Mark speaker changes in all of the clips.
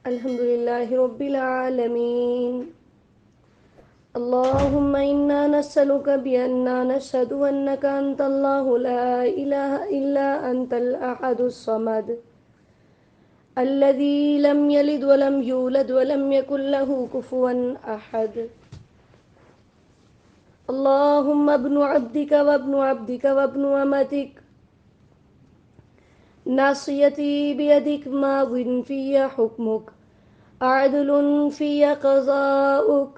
Speaker 1: الحمد لله رب العالمين. اللهم إنا نسألك بأننا نشهد أنك أنت الله لا إله إلا أنت الأحد الصمد الذي لم يلد ولم يولد ولم يكن له كفوا أحد. اللهم ابن عبدك وابن عبدك وابن أمتك ناصيتي بيدك ماض في حكمك عدل في قضاؤك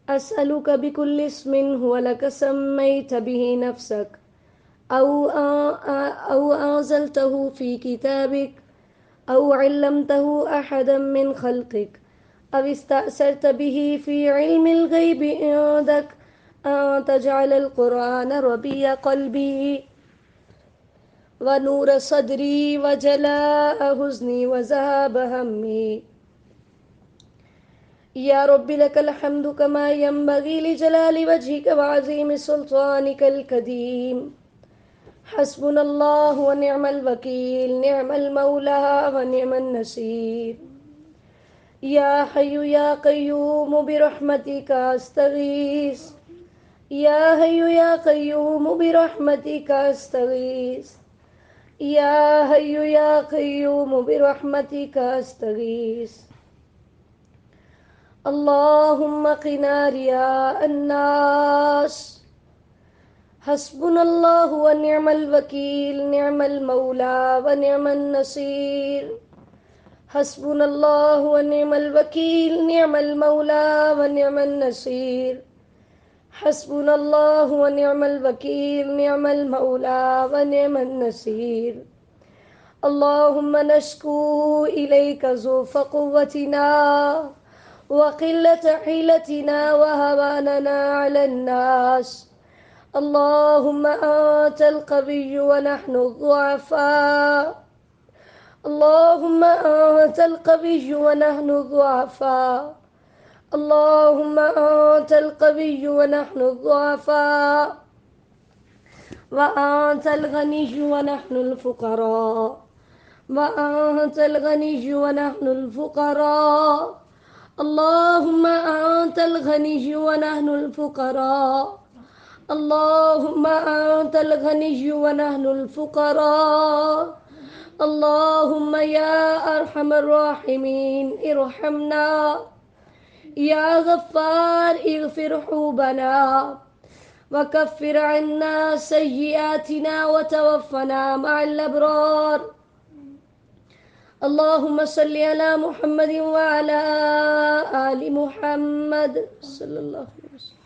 Speaker 1: أسألك بكل اسم هو لك سميت به نفسك أو أنزلته في كتابك أو علمته أحدا من خلقك أو استأثرت به في علم الغيب عندك أن تجعل القرآن ربيع قلبي ونور صدري وجلاء حزني وذهاب همي. یا رب لك الحمد كما ينبغي لجلال وجهك وعظيم سلطانك القديم. حسبنا الله ونعم الوكيل، نعم المولى ونعم النصير. يا حي يا قيوم برحمتك استغيث، يا حي يا قيوم برحمتك استغيث، يا حي يا قيوم برحمتك استغيث. اللهم قنا رياء الناس. حسبنا الله ونعم الوكيل، نعم المولى ونعم النصير. حسبنا الله ونعم الوكيل، نعم المولى ونعم النصير. حسبنا الله ونعم الوكيل، نعم المولى ونعم النصير. اللهم نشكو إليك ضعف قوتنا وقلة حيلتنا وهواننا على الناس. اللهم أنت القوي ونحن الضعفاء، اللهم أنت القوي ونحن الضعفاء، اللهم أنت القوي ونحن الضعفاء، وأنت الغني ونحن الفقراء، وأنت الغني ونحن الفقراء. اللهم أنت الغني ونحن الفقراء، اللهم أنت الغني ونحن الفقراء. اللهم يا أرحم الراحمين ارحمنا، يا غفار اغفر حوبنا وكفر عنا سيئاتنا وتوفنا مع الأبرار. اللهم صل على محمد وعلى آل محمد صلى الله عليه وسلم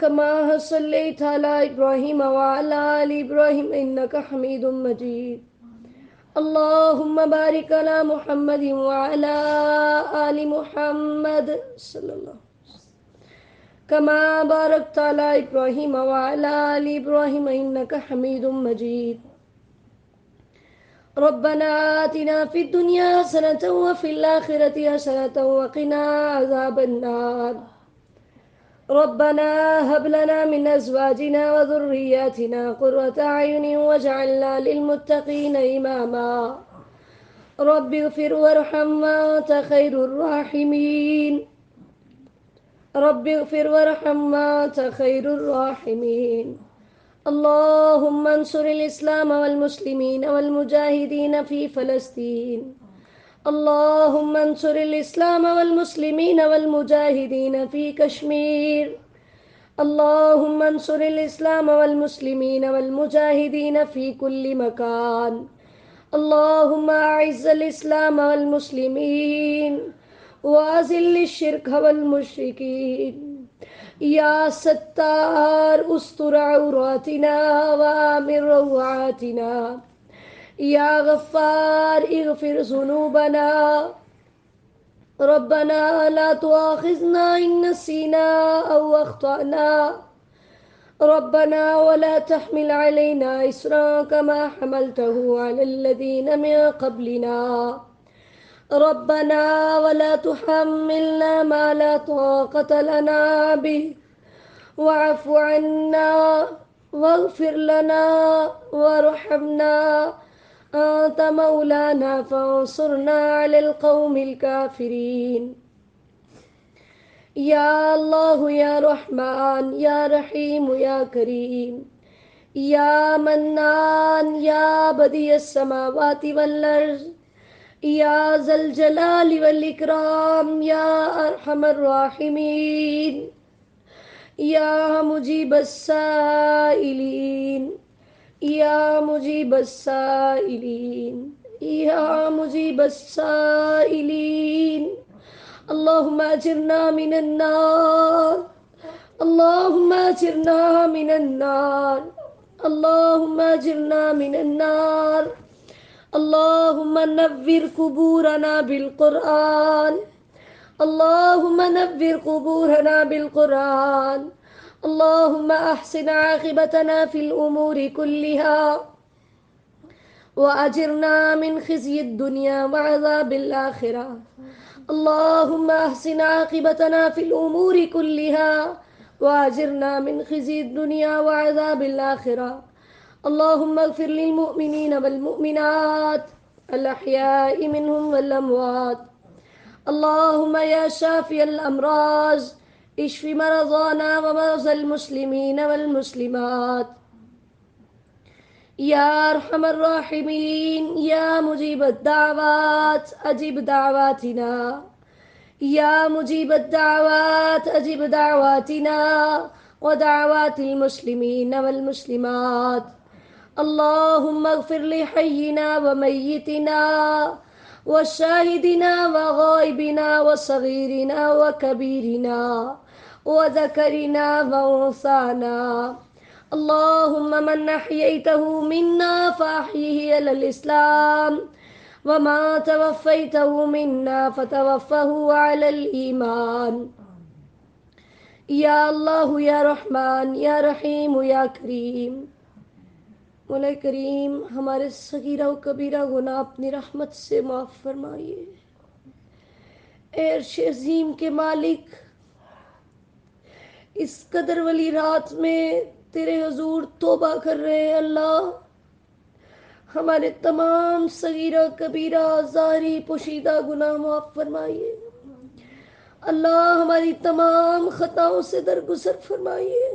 Speaker 1: كما صليت على إبراهيم وعلى آل إبراهيم إنك حميد مجيد. اللهم بارك على محمد وعلى آل محمد صلى الله عليه وسلم كما باركت على إبراهيم وعلى آل إبراهيم إنك حميد مجيد. ربنا آتنا في الدنيا حسنة وفي الآخرة حسنة وقنا عذاب النار. ربنا هب لنا من أزواجنا وذرياتنا قرة أعين واجعلنا للمتقين إماما. رب اغفر وارحم وأنت خير الراحمين، رب اغفر وارحم وأنت خير الراحمين. اللهم انصر الإسلام والمسلمين والمجاهدين في فلسطين. اللهم انصر الإسلام والمسلمين والمجاهدين في كشمير. اللهم انصر الإسلام والمسلمين والمجاهدين في كل مكان. اللهم أعز الإسلام والمسلمين وأذل الشرك والمشركين. يا ستار استر عوراتنا وآمن روعاتنا. يا غفار اغفر ذنوبنا. ربنا لا تؤاخذنا إن نسينا أو أخطأنا. ربنا ولا تحمل علينا إصرا كما حملته على الذين من قبلنا. ربنا ولا تحملنا ما لا طاقة لنا به واعف عنا واغفر لنا وارحمنا أنت مولانا فانصرنا على القوم الكافرين. يا الله يا رحمن يا رحيم يا كريم يا منان يا بديع السماوات والأرض يا ذا الجلال والإكرام يا أرحم الراحمين يا مجيب السائلين يا مجيب السائلين يا مجيب السائلين. اللهم أجرنا من النار اللهم أجرنا من النار اللهم أجرنا من النار. اللهم نور قبورنا بالقرآن اللهم نور قبورنا بالقرآن. اللهم أحسن عاقبتنا في الأمور كلها وأجرنا من خزي الدنيا وعذاب الآخرة. اللهم أحسن عاقبتنا في الأمور كلها وأجرنا من خزي الدنيا وعذاب الآخرة. اللهم اغفر للمؤمنين والمؤمنات الأحياء منهم والأموات. اللهم يا شافي الأمراض اشف مرضانا ومرضى المسلمين والمسلمات. يا أرحم الراحمين يا مجيب الدعوات أجب دعواتنا يا مجيب الدعوات أجب دعواتنا ودعوات المسلمين والمسلمات. اللهم اغفر لحينا وميتنا وشاهدنا وغائبنا وصغيرنا وكبيرنا وذكرنا وأنثانا. اللهم من أحييته منا فأحيه على الإسلام وما توفيته منا فتوفه على الإيمان. یا اللہ یا رحمان یا رحیم یا کریم. مولا کریم ہمارے صغیرہ و کبیرہ گناہ اپنی رحمت سے معاف فرمائیے. اے عرش عظیم کے مالک، اس قدر والی رات میں تیرے حضور توبہ کر رہے ہیں. اللہ ہمارے تمام صغیرہ کبیرہ ظاہری پوشیدہ گناہ معاف فرمائیے. اللہ ہماری تمام خطاؤں سے درگزر فرمائیے.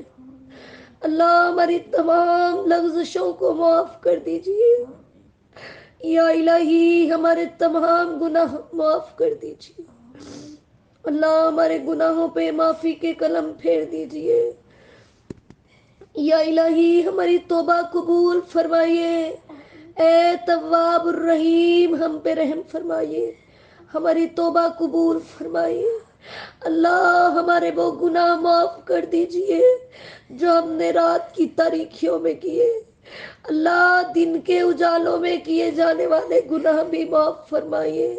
Speaker 1: اللہ ہماری تمام لغزشوں کو معاف کر دیجیے. یا الہی ہمارے تمام گناہ معاف کر دیجیے. اللہ ہمارے گناہوں پہ معافی کے قلم پھیر دیجیے. یا الہی ہماری توبہ قبول فرمائیے. اے تواب الرحیم ہم پہ رحم فرمائیے. ہماری توبہ قبول فرمائیے. اللہ ہمارے وہ گناہ معاف کر دیجئے جو ہم نے رات کی تاریکیوں میں کیے. اللہ دن کے اجالوں میں کیے جانے والے گناہ بھی معاف فرمائیے.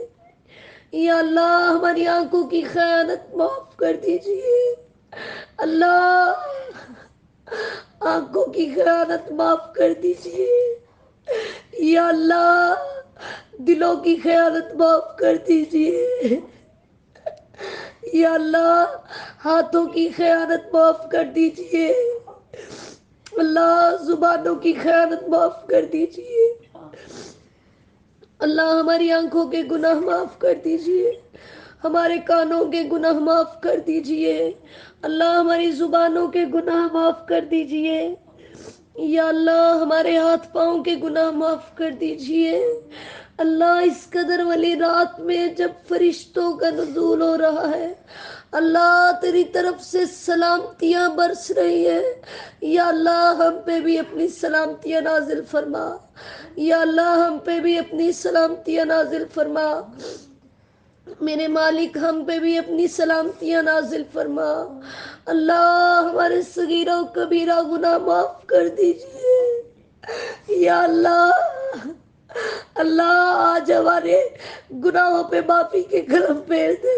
Speaker 1: یا اللہ ہماری آنکھوں کی خیانت معاف کر دیجئے. اللہ آنکھوں کی خیانت معاف کر دیجئے. یا اللہ دلوں کی خیانت معاف کر دیجئے. یا اللہ ہاتھوں کی خیانت معاف کر دیجئے. اللہ زبانوں کی خیانت معاف کر دیجئے. اللہ ہماری آنکھوں کے گناہ معاف کر دیجئے. ہمارے کانوں کے گناہ معاف کر دیجئے. اللہ ہماری زبانوں کے گناہ معاف کر دیجئے. یا اللہ ہمارے ہاتھ پاؤں کے گناہ معاف کر دیجئے. اللہ اس قدر والی رات میں جب فرشتوں کا نزول ہو رہا ہے، اللہ تیری طرف سے سلامتیاں برس رہی ہیں. یا اللہ ہم پہ بھی اپنی سلامتیاں نازل فرما. یا اللہ ہم پہ بھی اپنی سلامتیاں نازل فرما. میرے مالک ہم پہ بھی اپنی سلامتیاں نازل فرما. اللہ ہمارے صغیرہ و کبیرہ گناہ معاف کر دیجئے. یا اللہ اللہ آج ہمارے گناہوں پہ معافی کے قلم پھیر دے.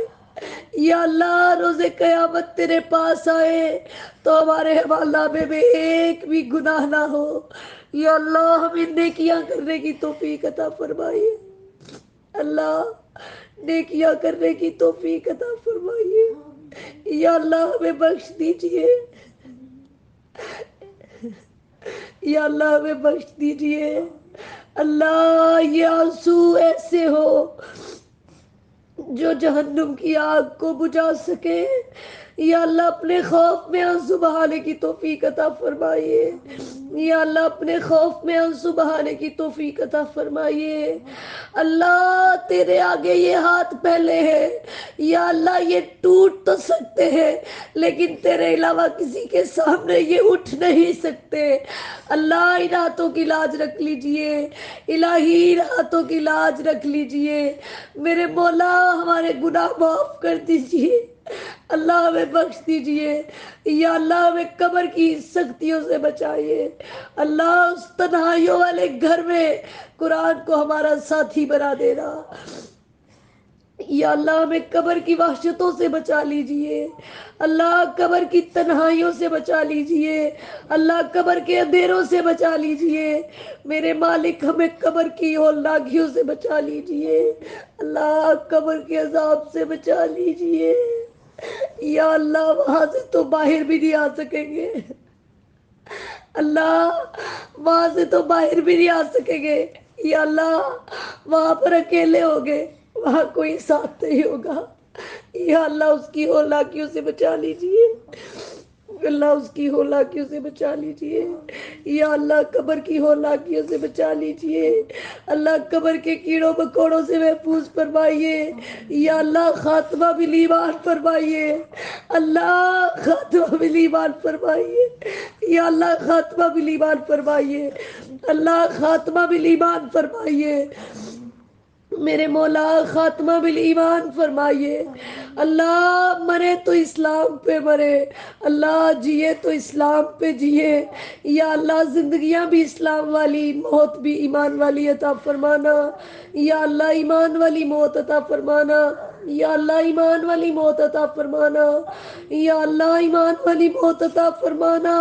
Speaker 1: یا اللہ روز قیامت تیرے پاس آئے تو ہمارے حوالہ میں ایک بھی گناہ نہ ہو. یا اللہ ہمیں نیکیاں کرنے کی توفیق عطا فرمائیے. اللہ نیکیاں کرنے کی توفیق عطا فرمائیے. یا اللہ ہمیں بخش دیجئے. یا اللہ ہمیں بخش دیجئے. اللہ یہ آنسو ایسے ہو جو جہنم کی آگ کو بجھا سکے. یا اللہ اپنے خوف میں آنسو بہانے کی توفیق عطا فرمائیے. یا اللہ اپنے خوف میں آنسو بہانے کی توفیق عطا فرمائیے. اللہ تیرے آگے یہ ہاتھ پھیلے ہیں. یا اللہ یہ ٹوٹ تو سکتے ہیں لیکن تیرے علاوہ کسی کے سامنے یہ اٹھ نہیں سکتے. اللہ ان ہاتھوں کی لاج رکھ لیجئے. الہی ان ہاتھوں کی لاج رکھ لیجئے. میرے مولا ہمارے گناہ معاف کر دیجئے. اللہ ہمیں بخش دیجئے. یا اللہ ہمیں قبر کی سختیوں سے بچائیے. اللہ اس تنہائیوں والے گھر میں قرآن کو ہمارا ساتھی بنا دینا. یا اللہ ہمیں قبر کی وحشتوں سے بچا لیجئے. اللہ قبر کی تنہائیوں سے بچا لیجئے. اللہ قبر کے اندھیروں سے بچا لیجئے. میرے مالک ہمیں قبر کی ہولناکیوں سے بچا لیجئے. اللہ قبر کے عذاب سے بچا لیجئے. یا اللہ وہاں سے تو باہر بھی نہیں آ سکیں گے. اللہ وہاں سے تو باہر بھی نہیں آ سکیں گے. یا اللہ وہاں پر اکیلے ہوگے, وہاں کوئی ساتھ نہیں ہوگا. یا اللہ اس کی ہولناکیوں سے بچا لیجئے. اللہ اس کی ہولناکیوں سے بچا لیجئے. یا اللہ قبر کی ہولناکیوں سے بچا لیجئے. اللہ قبر کے کیڑوں مکوڑوں سے محفوظ فرمائیے. یا اللہ خاتمہ بالایمان فرمائیے. اللہ خاتمہ بالایمان فرمائیے. یا اللہ خاتمہ بالایمان فرمائیے. اللہ خاتمہ بالایمان فرمائیے. میرے مولا خاتمہ بالایمان فرمائیے. اللہ مرے تو اسلام پہ مرے, اللہ جیے تو اسلام پہ جیے. یا اللہ زندگیاں بھی اسلام والی, موت بھی ایمان والی عطا فرمانا. یا اللہ ایمان والی موت عطا فرمانا. یا اللہ ایمان والی موت عطا فرمانا. یا اللہ ایمان والی موت عطا فرمانا.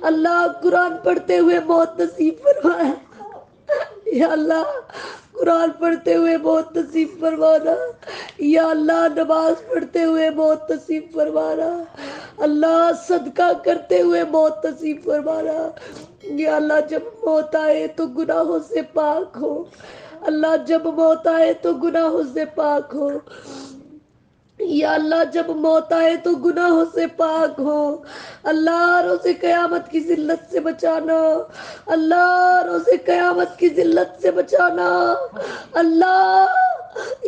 Speaker 1: اللہ قرآن پڑھتے ہوئے موت نصیب فرمایا. یا اللہ قرآن پڑھتے ہوئے موت نصیب فرمانا. یا اللہ نماز پڑھتے ہوئے موت نصیب فرمانا. اللہ صدقہ کرتے ہوئے موت نصیب فرمانا. یا اللہ جب موت آئے تو گناہوں سے پاک ہو. اللہ جب موت آئے تو گناہوں سے پاک ہو. یا اللہ جب موت آئے تو گناہوں سے پاک ہو. اللہ روز قیامت کی ذلت سے بچانا. اللہ روز قیامت کی ذلت سے بچانا. اللہ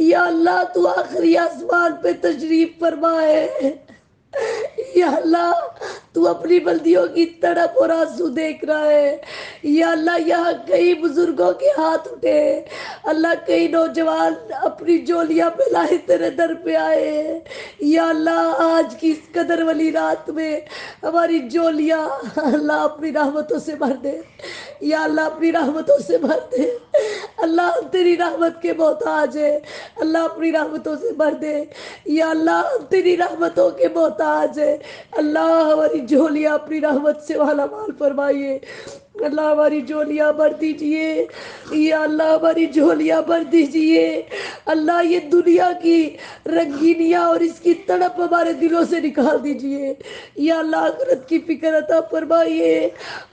Speaker 1: یا اللہ تو آخری آسمان پہ تشریف فرمائے. یا اللہ تو اپنی بندیوں کی تڑپ اور آنسو دیکھ رہا ہے. یا اللہ یہاں کئی بزرگوں کے ہاتھ اٹھے. اللہ کئی نوجوان اپنی جولیاں پھیلائے تیرے در پہ آئے. یا اللہ آج کی اس قدر والی رات میں ہماری جولیاں اللہ اپنی رحمتوں سے بھر دے. یا اللہ اپنی رحمتوں سے بھر دے. اللہ ہم تیری رحمت کے محتاج ہے. اللہ اپنی رحمتوں سے بھر دے. یا اللہ ہم تیری رحمتوں کے محتاج ہے. اللہ ہماری جھولیاں اپنی رحمت سے مالا مال فرمائیے. اللہ ہماری جھولیاں بھر دیجیے. یا اللہ ہماری جھولیاں بھر دیجیے. اللہ یہ دنیا کی رنگینیاں اور اس کی تڑپ ہمارے دلوں سے نکال دیجیے. یا اللہ آخرت کی فکر عطا فرمائیے.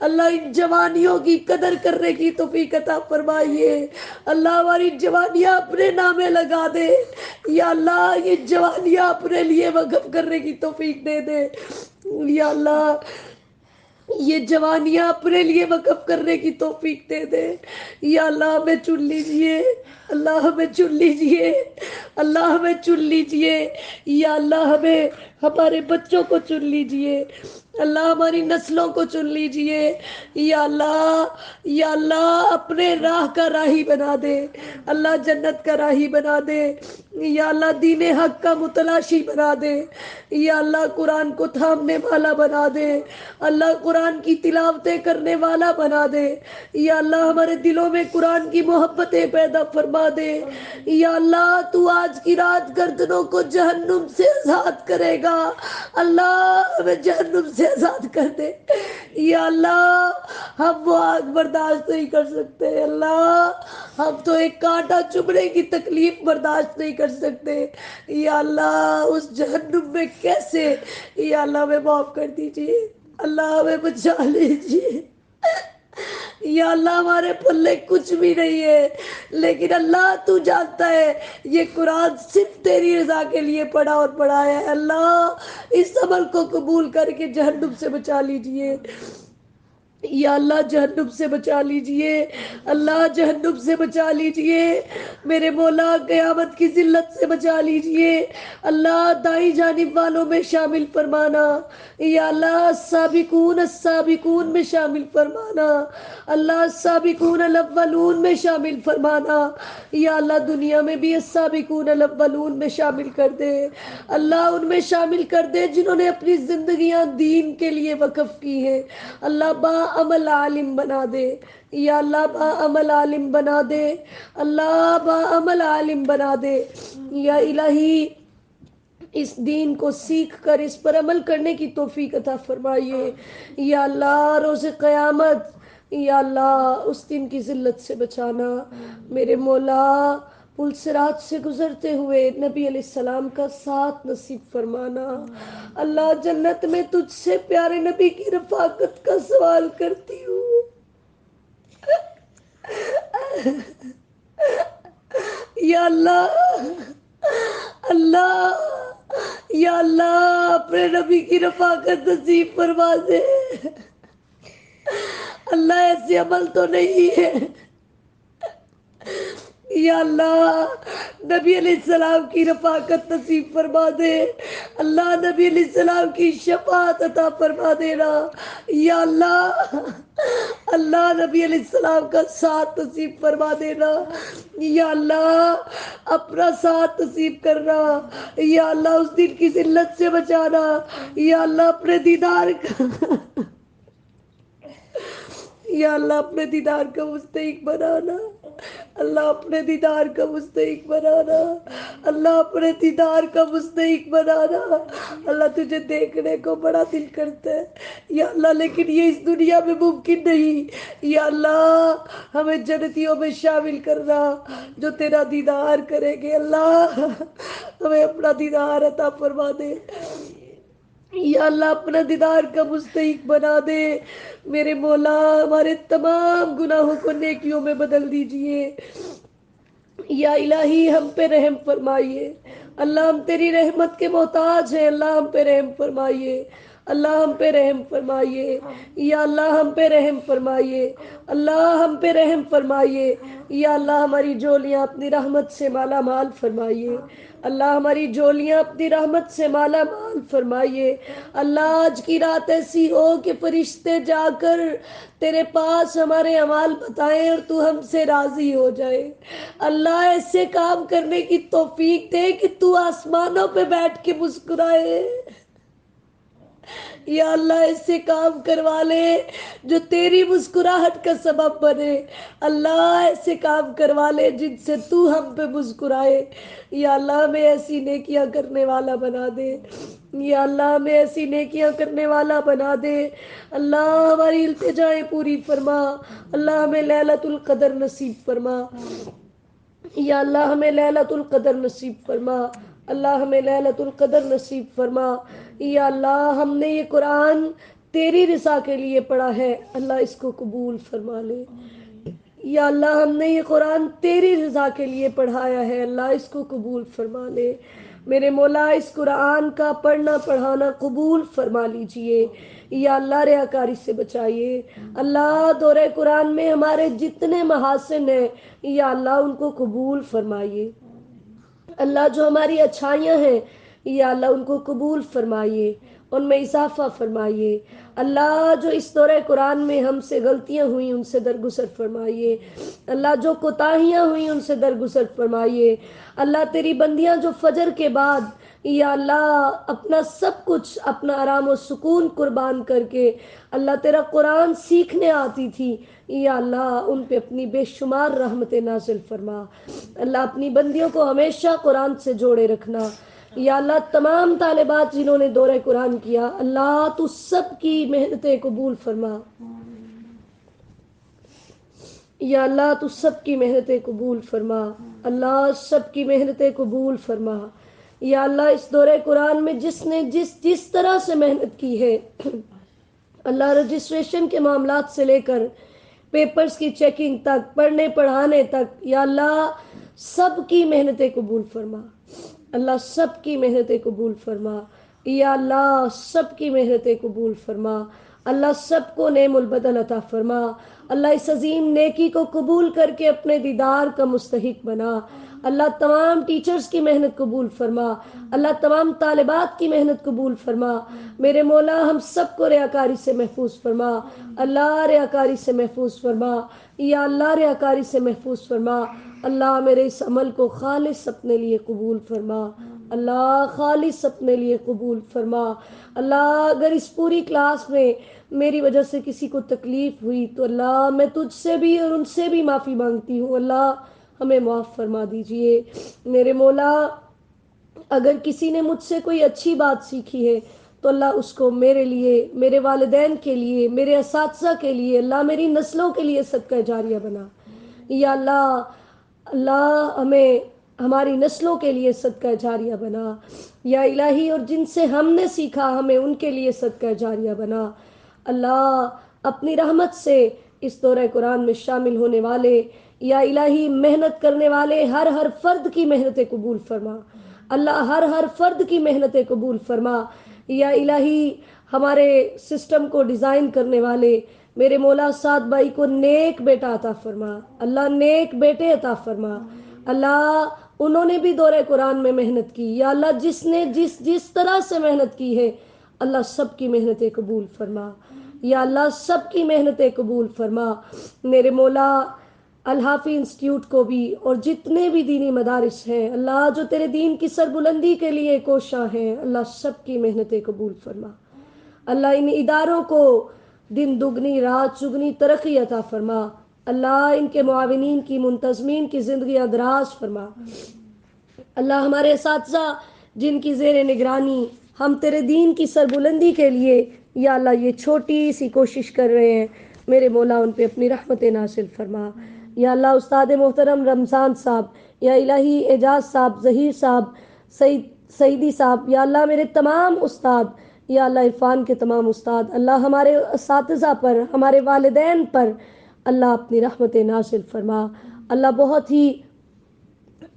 Speaker 1: اللہ ان جوانیوں کی قدر کرنے کی توفیق عطا فرمائیے. اللہ ہماری جوانیاں اپنے نامے لگا دے. یا اللہ یہ جوانیاں اپنے لیے وقف کرنے کی توفیق دے دے. یا اللہ یہ جوانیاں اپنے لیے وقف کرنے کی توفیق دے دے. یا اللہ ہمیں چن لیجئے. اللہ ہمیں چن لیجئے. اللہ ہمیں چن لیجئے. یا اللہ ہمیں ہمارے بچوں کو چن لیجئے. اللہ ہماری نسلوں کو چن لیجئے. یا اللہ اپنے راہ کا راہی بنا دے. اللہ جنت کا راہی بنا دے. یا اللہ دین حق کا متلاشی بنا دے. یا اللہ قرآن کو تھامنے والا بنا دے. اللہ قرآن کی تلاوتیں کرنے والا بنا دے. یا اللہ ہمارے دلوں میں قرآن کی محبتیں پیدا فرما دے. یا اللہ تو آج کی رات گردنوں کو جہنم سے آزاد کرے گا. اللہ ہمیں جہنم سے آزاد کر دے. یا اللہ ہم وہ آگ برداشت نہیں کر سکتے. اللہ ہم تو ایک کانٹا چبھنے کی تکلیف برداشت نہیں کر سکتے. یا اللہ اس جہنم میں کیسے. یا اللہ ہمیں معاف کر دیجیے. اللہ ہمیں بچا لیجیے. یا اللہ ہمارے پلے کچھ بھی نہیں ہے، لیکن اللہ تو جانتا ہے یہ قرآن صرف تیری رضا کے لیے پڑھا اور پڑھایا ہے۔ اللہ اس عمل کو قبول کر کے جہنم سے بچا لیجئے، یا اللہ جہنم سے بچا لیجئے، اللہ جہنم سے بچا لیجئے، میرے مولا قیامت کی ذلت سے بچا لیجئے، اللہ دائیں جانب والوں میں شامل فرمانا، یا اللہ السابقون السابقون میں شامل فرمانا، اللہ السابقون الاولون میں شامل فرمانا، یا اللہ دنیا میں بھی السابقون الاولون میں شامل کر دے، اللہ ان میں شامل کر دے جنہوں نے اپنی زندگیاں دین کے لیے وقف کی ہیں، اللہ با عمل عالم بنا دے، یا اللہ با عمل عالم بنا دے، اللہ با عمل عالم بنا دے، یا الہی اس دین کو سیکھ کر اس پر عمل کرنے کی توفیق عطا فرمائیے، یا اللہ روز قیامت یا اللہ اس دن کی ذلت سے بچانا، میرے مولا پل صراط سے گزرتے ہوئے نبی علیہ السلام کا ساتھ نصیب فرمانا، اللہ جنت میں تجھ سے پیارے نبی کی رفاقت کا سوال کرتی ہوں، یا اللہ اللہ یا اللہ اپنے نبی کی رفاقت نصیب فرما دے، اللہ ایسے عمل تو نہیں ہے، یا اللہ نبی علیہ السلام کی رفاقت نصیب فرما دے، اللہ نبی علیہ السلام کی شفاعت عطا فرما دینا، یا اللہ اللہ نبی علیہ السلام کا ساتھ نصیب فرما دینا، یا اللہ اپنا ساتھ نصیب کرنا، یا اللہ اس دن کی ذلت سے بچانا، یا اللہ اپنے دیدار کا یا اللہ اپنے دیدار کا مستحق بنانا، اللہ اپنے دیدار کا مستحق بنانا، اللہ اپنے دیدار کا مستحق بنانا، اللہ تجھے دیکھنے کو بڑا دل کرتا ہے یا اللہ، لیکن یہ اس دنیا میں ممکن نہیں، یا اللہ ہمیں جنتیوں میں شامل کرنا جو تیرا دیدار کریں گے، اللہ ہمیں اپنا دیدار عطا فرما دے، یا اللہ اپنا دیدار کا مستحق بنا دے، میرے مولا ہمارے تمام گناہوں کو نیکیوں میں بدل دیجئے، یا الہی ہم پہ رحم فرمائیے، اللہ ہم تیری رحمت کے محتاج ہیں، اللہ ہم پہ رحم فرمائیے، اللہ ہم پہ رحم فرمائیے، یا اللہ ہم پہ رحم فرمائیے، اللہ ہم پہ رحم فرمائیے، یا اللہ ہماری جولیاں اپنی رحمت سے مالا مال فرمائیے، اللہ ہماری جولیاں اپنی رحمت سے مالا مال فرمائیے، اللہ آج کی رات ایسی ہو کہ فرشتے جا کر تیرے پاس ہمارے اعمال بتائیں اور تو ہم سے راضی ہو جائے، اللہ ایسے کام کرنے کی توفیق دے کہ تو آسمانوں پہ بیٹھ کے مسکرائے، یا اللہ ایسے کام کروا لے جو تیری مسکراہٹ کا سبب بنے، اللہ ایسے کام کروا لے جن سے تو ہم پہ مسکرائے، یا اللہ ہمیں ایسی نیکیاں کرنے والا بنا دے، یا اللہ ہمیں ایسی نیکیاں کرنے والا بنا دے، اللہ ہماری التجائیں پوری فرما، اللہ ہمیں لیلۃ القدر نصیب فرما، یا اللہ ہمیں لیلۃ القدر نصیب فرما، اللہ ہمیں لیلۃ القدر نصیب فرما، یا اللہ ہم نے یہ قرآن تیری رضا کے لیے پڑھا ہے، اللہ اس کو قبول فرما لے، یا اللہ ہم نے یہ قرآن تیری رضا کے لیے پڑھایا ہے، اللہ اس کو قبول فرما لے، میرے مولا اس قرآن کا پڑھنا پڑھانا قبول فرما لیجئے، یا اللہ ریاکاری سے بچائیے، اللہ دورہ قرآن میں ہمارے جتنے محاسن ہیں یا اللہ ان کو قبول فرمائیے، اللہ جو ہماری اچھائیاں ہیں یا اللہ ان کو قبول فرمائیے، ان میں اضافہ فرمائیے، اللہ جو اس دورہ قرآن میں ہم سے غلطیاں ہوئیں ان سے درگزر فرمائیے، اللہ جو کوتاہیاں ہوئیں ان سے درگزر فرمائیے، اللہ تیری بندیاں جو فجر کے بعد یا اللہ اپنا سب کچھ اپنا آرام و سکون قربان کر کے اللہ تیرا قرآن سیکھنے آتی تھی، یا اللہ ان پہ اپنی بے شمار رحمت نازل فرما، اللہ اپنی بندیوں کو ہمیشہ قرآن سے جوڑے رکھنا، یا اللہ تمام طالبات جنہوں نے دورہ قرآن کیا اللہ تو سب کی محنتیں قبول فرما، یا اللہ تو سب کی محنتیں قبول فرما، اللہ سب کی محنتیں قبول فرما، یا اللہ اس دورہ قرآن میں جس نے جس طرح سے محنت کی ہے اللہ رجسٹریشن کے معاملات سے لے کر پیپرز کی چیکنگ تک، پڑھنے پڑھانے تک، یا اللہ سب کی محنتیں قبول فرما، اللہ سب کی محنتیں قبول فرما، یا اللہ سب کی محنتیں قبول فرما، اللہ سب کو نعم البدل عطا فرما، اللہ اس عظیم نیکی کو قبول کر کے اپنے دیدار کا مستحق بنا، اللہ تمام ٹیچرز کی محنت قبول فرما، اللہ تمام طالبات کی محنت قبول فرما، میرے مولا ہم سب کو ریاکاری سے محفوظ فرما، اللہ ریاکاری سے محفوظ فرما، یا اللہ ریاکاری سے محفوظ فرما، اللہ میرے اس عمل کو خالص اپنے لیے قبول فرما، اللہ خالص اپنے لیے قبول فرما، اللہ اگر اس پوری کلاس میں میری وجہ سے کسی کو تکلیف ہوئی تو اللہ میں تجھ سے بھی اور ان سے بھی معافی مانگتی ہوں، اللہ ہمیں معاف فرما دیجئے، میرے مولا اگر کسی نے مجھ سے کوئی اچھی بات سیکھی ہے تو اللہ اس کو میرے لیے، میرے والدین کے لیے، میرے اساتذہ کے لیے، اللہ میری نسلوں کے لیے صدقہ جاریہ بنا، یا اللہ اللہ ہمیں ہماری نسلوں کے لیے صدقہ جاریہ بنا، یا الہی اور جن سے ہم نے سیکھا ہمیں ان کے لیے صدقہ جاریہ بنا، اللہ اپنی رحمت سے اس دورہ قرآن میں شامل ہونے والے، یا الہی محنت کرنے والے ہر فرد کی محنتیں قبول فرما، اللہ ہر فرد کی محنتیں قبول فرما، یا الہی ہمارے سسٹم کو ڈیزائن کرنے والے میرے مولا سعد بھائی کو نیک بیٹا عطا فرما، اللہ نیک بیٹے عطا فرما، اللہ انہوں نے بھی دورہ قرآن میں محنت کی، یا اللہ جس نے جس طرح سے محنت کی ہے اللہ سب کی محنتیں قبول فرما، یا اللہ سب کی محنتیں قبول فرما، میرے مولا الحافی انسٹیٹیوٹ کو بھی اور جتنے بھی دینی مدارس ہیں اللہ جو تیرے دین کی سربلندی کے لیے کوشاں ہیں اللہ سب کی محنتیں قبول فرما، اللہ ان اداروں کو دن دگنی رات چگنی ترقی عطا فرما، اللہ ان کے معاونین کی منتظمین کی زندگیاں دراز فرما، اللہ ہمارے اساتذہ جن کی زیر نگرانی ہم تیرے دین کی سربلندی کے لیے یا اللہ یہ چھوٹی سی کوشش کر رہے ہیں، میرے مولا ان پہ اپنی رحمت نازل فرما، یا اللہ استاد محترم رمضان صاحب، یا الہی اعجاز صاحب، ظہیر صاحب، سعیدی صاحب، یا اللہ میرے تمام استاد، یا اللہ عرفان کے تمام استاد، اللہ ہمارے اساتذہ پر، ہمارے والدین پر اللہ اپنی رحمت نازل فرما، اللہ بہت ہی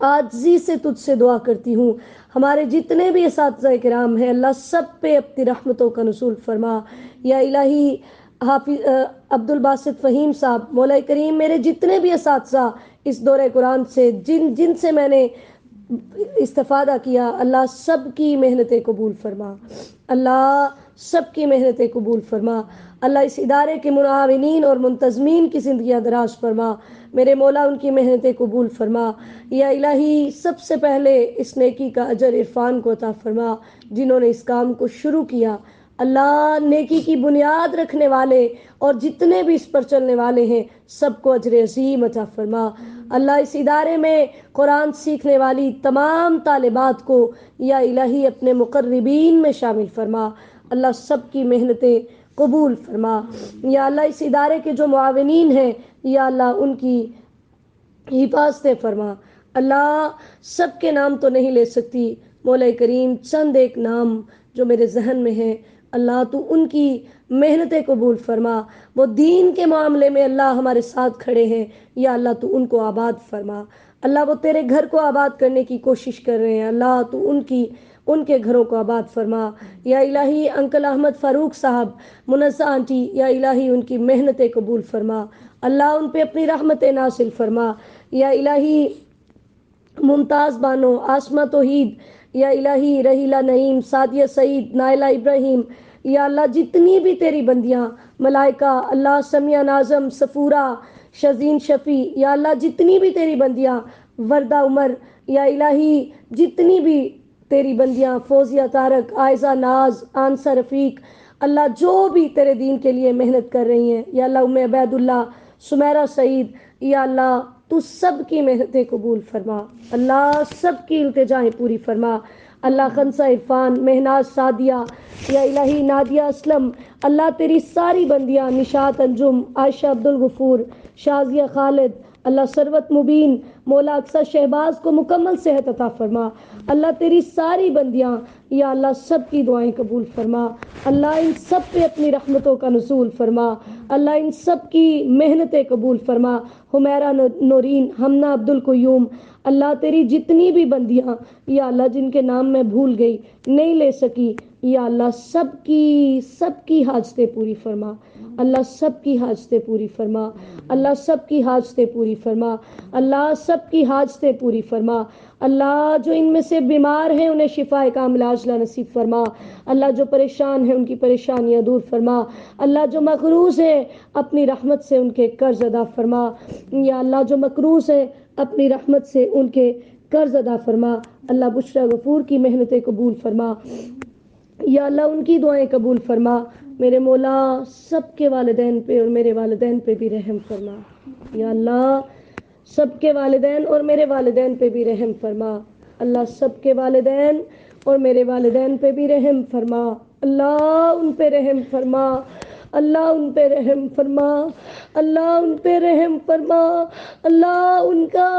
Speaker 1: عاجزی سے تجھ سے دعا کرتی ہوں ہمارے جتنے بھی اساتذہ کرام ہیں اللہ سب پہ اپنی رحمتوں کا نزول فرما، یا الہی حافظ عبد الباسط فہیم صاحب، مولا کریم میرے جتنے بھی اساتذہ اس دورہ قرآن سے جن سے میں نے استفادہ کیا اللہ سب کی محنتیں قبول فرما، اللہ سب کی محنتیں قبول فرما، اللہ اس ادارے کے معاونین اور منتظمین کی زندگیاں دراز فرما، میرے مولا ان کی محنتیں قبول فرما، یا الہی سب سے پہلے اس نیکی کا اجر عرفان کو عطا فرما جنہوں نے اس کام کو شروع کیا، اللہ نیکی کی بنیاد رکھنے والے اور جتنے بھی اس پر چلنے والے ہیں سب کو اجر عظیم عطا فرما، اللہ اس ادارے میں قرآن سیکھنے والی تمام طالبات کو یا الہی اپنے مقربین میں شامل فرما، اللہ سب کی محنتیں قبول فرما، یا اللہ اس ادارے کے جو معاونین ہیں یا اللہ ان کی حفاظت فرما، اللہ سب کے نام تو نہیں لے سکتی، مولا کریم چند ایک نام جو میرے ذہن میں ہیں اللہ تو ان کی محنتیں قبول فرما، وہ دین کے معاملے میں اللہ ہمارے ساتھ کھڑے ہیں، یا اللہ تو ان کو آباد فرما، اللہ وہ تیرے گھر کو آباد کرنے کی کوشش کر رہے ہیں اللہ تو ان کے گھروں کو آباد فرما، یا الہی انکل احمد فاروق صاحب، منزہ آنٹی، یا الہی ان کی محنتیں قبول فرما، اللہ ان پہ اپنی رحمت نازل فرما، یا الہی ممتاز بانو، آسمہ توحید، یا الہی رحیلہ نعیم، سعدیہ سعید، نائلہ ابراہیم، یا اللہ جتنی بھی تیری بندیاں ملائکہ، اللہ سمیہ ناظم، سفورہ، شزین شفیع، یا اللہ جتنی بھی تیری بندیاں وردہ عمر، یا الہی جتنی بھی تیری بندیاں فوزیہ طارق، عائزہ ناز، آنسہ رفیق، اللہ جو بھی تیرے دین کے لیے محنت کر رہی ہیں یا اللہ ام عبید اللہ، سمیرہ سعید، یا اللہ تو سب کی محنتیں قبول فرما، اللہ سب کی التجائیں پوری فرما، اللہ خنسہ عرفان، مہناز سعدیہ، یا الہی نادیہ اسلم، اللہ تیری ساری بندیاں، نشاط انجم، عائشہ عبدالغفور، شازیہ خالد، اللہ ثروت مبین مولا اقصی شہباز کو مکمل صحت عطا فرما. اللہ تیری ساری بندیاں یا اللہ سب کی دعائیں قبول فرما. اللہ ان سب پہ اپنی رحمتوں کا نزول فرما. اللہ ان سب کی محنتیں قبول فرما. حمیرہ نورین، ہمنا عبد القیوم، اللہ تیری جتنی بھی بندیاں یا اللہ جن کے نام میں بھول گئی نہیں لے سکی، یا اللہ سب کی حاجتیں پوری فرما. اللہ سب کی حاجتیں پوری فرما. اللہ سب کی حاجتیں پوری فرما. اللہ سب کی حاجتیں پوری فرما. اللہ جو ان میں سے بیمار ہیں انہیں شفا کاملہ عاجلہ نصیب فرما. اللہ جو پریشان ہیں ان کی پریشانیاں دور فرما. اللہ جو مقروض ہیں اپنی رحمت سے ان کے قرض ادا فرما. یا اللہ جو مقروض ہیں اپنی رحمت سے ان کے قرض ادا فرما. اللہ بشرا غفور کی محنتیں قبول فرما. یا اللہ ان کی دعائیں قبول فرما. میرے مولا سب کے والدین پہ اور میرے والدین پہ بھی رحم فرما. یا اللہ سب کے والدین اور میرے والدین پہ بھی رحم فرما. اللہ سب کے والدین اور میرے والدین پہ بھی رحم فرما. اللہ ان پہ رحم فرما. اللہ ان پہ رحم فرما. اللہ ان پہ رحم فرما. اللہ ان کا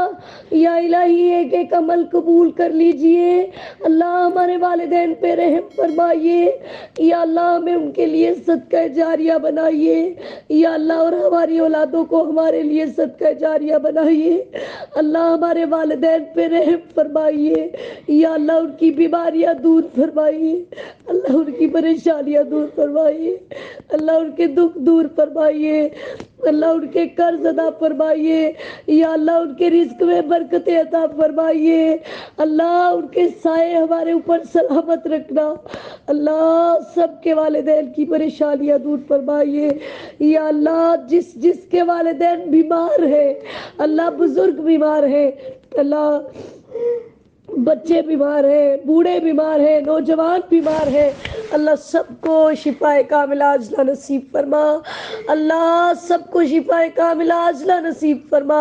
Speaker 1: یا الہی ایک ایک عمل قبول کر لیجئے. اللہ ہمارے والدین پہ رحم فرمائیے. یا اللہ ہمیں ان کے لیے صدقہ جاریہ بنائیے. یا اللہ اور ہماری اولادوں کو ہمارے لیے صدقہ جاریہ بنائیے. اللہ ہمارے والدین پہ رحم فرمائیے. یا اللہ ان کی بیماریاں دور فرمائیے. اللہ ان کی پریشانیاں دور فرمائیے. اللہ ان کے دکھ دور فرمائیے. اللہ ان کے قرض ادا فرمائیے. یا اللہ ان کے رزق میں برکت عطا فرمائیے. اللہ ان کے سائے ہمارے اوپر سلامت رکھنا. اللہ سب کے والدین کی پریشانیاں دور فرمائیے. یا اللہ جس کے والدین بیمار ہیں، اللہ بزرگ بیمار ہیں، اللہ بچے بیمار ہیں، بوڑھے بیمار ہیں، نوجوان بیمار ہیں، اللہ سب کو شفا کاملہ عاجلہ نصیب فرما. اللہ سب کو شفا کاملہ عاجلہ نصیب فرما.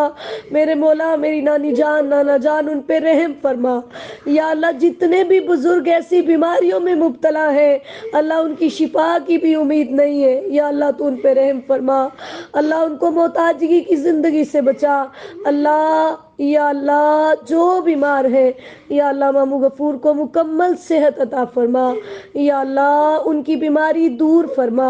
Speaker 1: میرے مولا میری نانی جان نانا جان ان پہ رحم فرما. یا اللہ جتنے بھی بزرگ ایسی بیماریوں میں مبتلا ہیں، اللہ ان کی شفا کی بھی امید نہیں ہے، یا اللہ تو ان پہ رحم فرما. اللہ ان کو محتاجگی کی زندگی سے بچا. اللہ یا اللہ جو بیمار ہے یا اللہ مامو غفور کو مکمل صحت عطا فرما. یا اللہ ان کی بیماری دور فرما.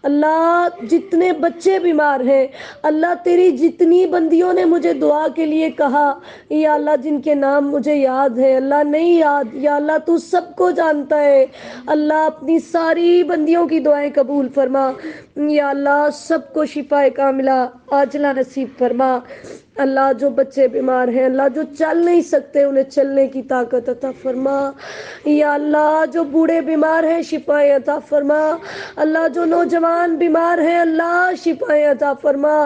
Speaker 1: اللہ جتنے بچے بیمار ہیں، اللہ تیری جتنی بندیوں نے مجھے دعا کے لیے کہا، یا اللہ جن کے نام مجھے یاد ہے اللہ نہیں یاد، یا اللہ تو سب کو جانتا ہے. اللہ اپنی ساری بندیوں کی دعائیں قبول فرما. یا اللہ سب کو شفا کاملہ عاجلہ نصیب فرما. اللہ جو بچے بیمار ہیں، اللہ جو چل نہیں سکتے انہیں چلنے کی طاقت عطا فرما. یا اللہ جو بوڑھے بیمار ہیں شفائیں عطا فرما. اللہ جو نوجوان بیمار ہیں اللہ شفائیں عطا فرما.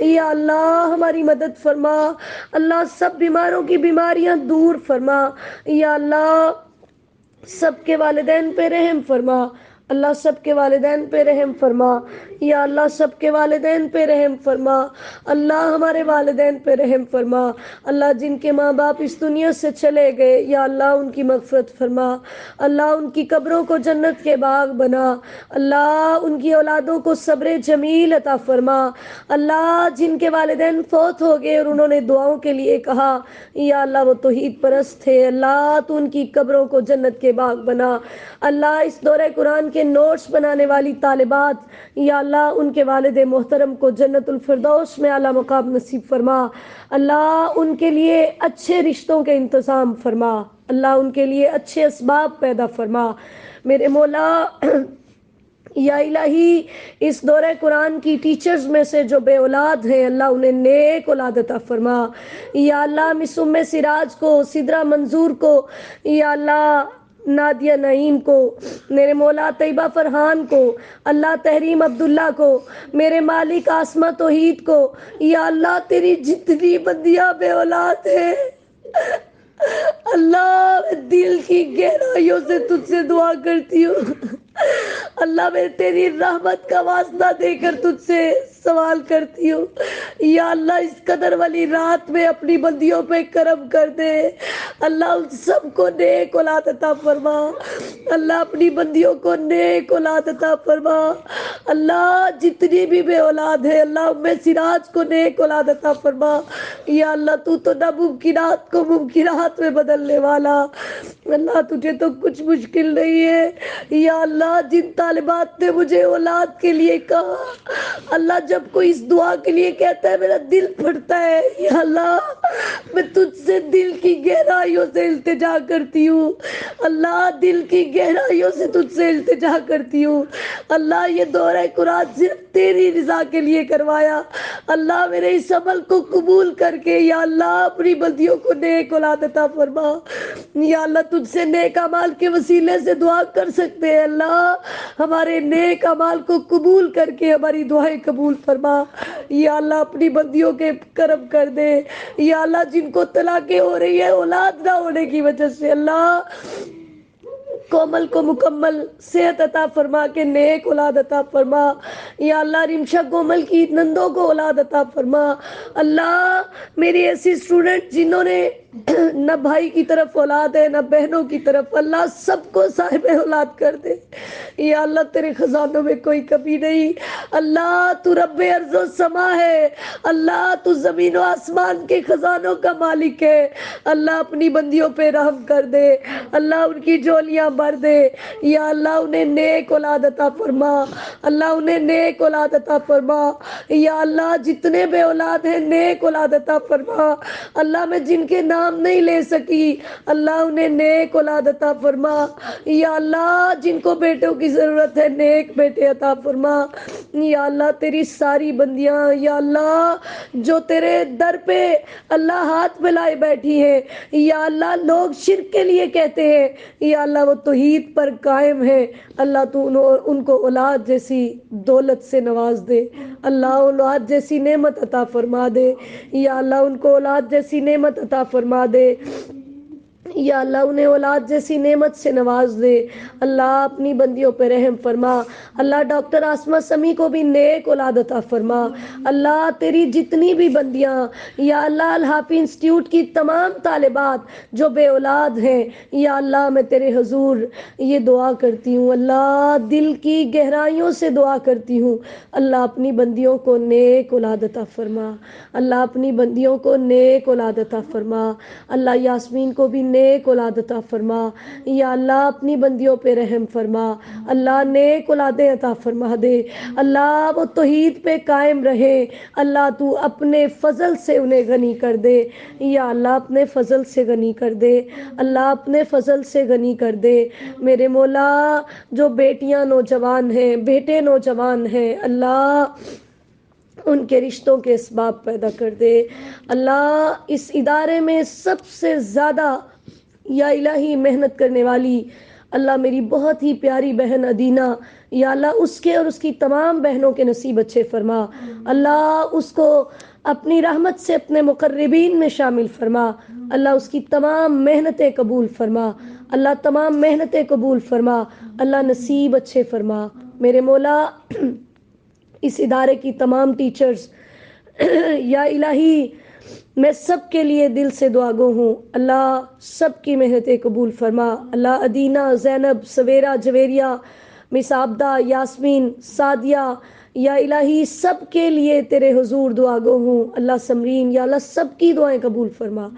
Speaker 1: یا اللہ ہماری مدد فرما. اللہ سب بیماروں کی بیماریاں دور فرما. یا اللہ سب کے والدین پہ رحم فرما. اللہ سب کے والدین پہ رحم فرما. یا اللہ سب کے والدین پہ رحم فرما. اللہ ہمارے والدین پہ رحم فرما. اللہ جن کے ماں باپ اس دنیا سے چلے گئے یا اللہ ان کی مغفرت فرما. اللہ ان کی قبروں کو جنت کے باغ بنا. اللہ ان کی اولادوں کو صبر جمیل عطا فرما. اللہ جن کے والدین فوت ہو گئے اور انہوں نے دعاؤں کے لیے کہا، یا اللہ وہ توحید پرست تھے، اللہ تو ان کی قبروں کو جنت کے باغ بنا. اللہ اس دورہ قرآن کے نوٹس بنانے والی طالبات یا اللہ ان کے والد محترم کو جنت الفردوس میں اعلیٰ مقام نصیب فرما. اللہ ان کے لیے اچھے رشتوں کے انتظام فرما. اللہ ان کے لیے اچھے اسباب پیدا فرما. میرے مولا یا الہی اس دورہ قرآن کی ٹیچرز میں سے جو بے اولاد ہیں اللہ انہیں نیک اولاد عطا فرما. یا اللہ مس ام سراج کو، سدرہ منظور کو، یا اللہ نادیہ نعیم کو، میرے مولا طیبہ فرحان کو، اللہ تحریم عبداللہ کو، میرے مالک آسمہ توحید کو، یا اللہ تیری جتنی بندیاں بے اولاد ہیں اللہ میں دل کی گہرائیوں سے تجھ سے دعا کرتی ہوں. اللہ میں تیری رحمت کا واسطہ دے کر تجھ سے سوال کرتی ہوں یا اللہ اس قدر والی رات میں اپنی بندیوں پہ کرم کر دے اللہ، ان سب کو نیک اولاد عطا فرما اللہ، اپنی بندیوں کو نیک اولاد عطا فرما اللہ، جتنی بھی بے اولاد ہے اللہ میں سراج کو نیک اولاد عطا فرما یا اللہ، تو ناممکنات کو ممکنات میں بدلنے والا اللہ، تجھے تو کچھ مشکل نہیں ہے یا اللہ، جن طالبات نے مجھے اولاد کے لیے کہا اللہ، جب کوئی اس دعا کے لیے کہتا ہے میرا دل پھٹتا ہے یا اللہ، میں تجھ سے دل کی گہرائیوں سے التجا کرتی ہوں اللہ، دل کی گہرائیوں سے تجھ سے التجا کرتی ہوں اللہ، یہ دورہ قرآن صرف تیری رضا کے لیے کروایا اللہ، میرے اس عمل کو قبول کر کے یا اللہ اپنی بندیوں کو نیک اولاد عطا فرما یا اللہ، تجھ سے نیک اعمال کے وسیلے سے دعا کر سکتے ہیں اللہ، ہمارے نیک اعمال کو قبول کر کے ہماری دعائیں قبول فرما یا اللہ، اپنی بندیوں کے کرم کر دے یا اللہ، جن کو طلاقیں ہو رہی ہے اولاد نہ ہونے کی وجہ سے اللہ، کومل کو مکمل صحت عطا فرما کے نیک اولاد عطا فرما یا اللہ، رمشا کومل کی نندوں کو اولاد عطا فرما اللہ، میری ایسی اسٹوڈنٹ جنہوں نے نہ بھائی کی طرف اولاد ہے نہ بہنوں کی طرف اللہ، سب کو صاحب اولاد کر دے یا اللہ، تیرے خزانوں میں کوئی کمی نہیں اللہ، تو رب ارض و سما ہے اللہ، تو زمین و آسمان کے خزانوں کا مالک ہے اللہ، اپنی بندیوں پہ رحم کر دے اللہ، ان کی جولیاں بھر دے یا اللہ، انہیں نیک اولاد عطا فرما اللہ، انہیں نیک اولاد عطا فرما یا اللہ، جتنے بے اولاد ہیں نیک اولاد عطا فرما اللہ، میں جن کے نام نہیں لے سکی اللہ، انہیں نیک اولاد عطا فرما یا اللہ، جن کو بیٹوں کی ضرورت ہے نیک بیٹے عطا فرما یا اللہ، تیری ساری بندیاں یا اللہ جو تیرے در پہ اللہ ہاتھ ملائے بیٹھی ہے یا اللہ، لوگ شرک کے لیے کہتے ہیں یا اللہ، وہ توحید پر قائم ہے اللہ، تو ان کو اولاد جیسی دولت سے نواز دے اللہ، اولاد جیسی نعمت عطا فرما دے یا اللہ، ان کو اولاد جیسی نعمت عطا فرما دے یا اللہ، انہیں اولاد جیسی نعمت سے نواز دے اللہ، اپنی بندیوں پہ رحم فرما اللہ، ڈاکٹر آسمہ سمیع کو بھی نیک اولاد عطا فرما اللہ، تیری جتنی بھی بندیاں یا اللہ، الحافی انسٹیٹیوٹ کی تمام طالبات جو بے اولاد ہیں یا اللہ، میں تیرے حضور یہ دعا کرتی ہوں اللہ، دل کی گہرائیوں سے دعا کرتی ہوں اللہ، اپنی بندیوں کو نیک اولاد عطا فرما اللہ، اپنی بندیوں کو نیک اولاد عطا فرما اللہ، یاسمین کو بھی نیک اولاد عطا فرما یا اللہ، اپنی بندیوں پہ رحم فرما اللہ، نیک اولادیں عطا فرما دے اللہ، وہ توحید پہ قائم رہے اللہ، تو اپنے فضل سے انہیں غنی کر دے یا اللہ، اپنے فضل سے غنی کر دے اللہ، اپنے فضل سے غنی کر دے میرے مولا، جو بیٹیاں نوجوان ہیں بیٹے نوجوان ہیں اللہ، ان کے رشتوں کے اسباب پیدا کر دے اللہ، اس ادارے میں سب سے زیادہ یا الہی محنت کرنے والی اللہ، میری بہت ہی پیاری بہن ادینہ یا اللہ، اس کے اور اس کی تمام بہنوں کے نصیب اچھے فرما اللہ، اس کو اپنی رحمت سے اپنے مقربین میں شامل فرما اللہ، اس کی تمام محنتیں قبول فرما اللہ، تمام محنتیں قبول فرما اللہ، نصیب اچھے فرما میرے مولا، اس ادارے کی تمام ٹیچرز یا الہی، میں سب کے لیے دل سے دعا گو ہوں اللہ، سب کی محنتیں قبول فرما اللہ، ادینہ، زینب، سویرا، جویریہ، مس عابدہ، یاسمین، سعدیہ یا الہی، سب کے لیے تیرے حضور دعا گو ہوں اللہ، سمرین یا اللہ، سب کی دعائیں قبول فرما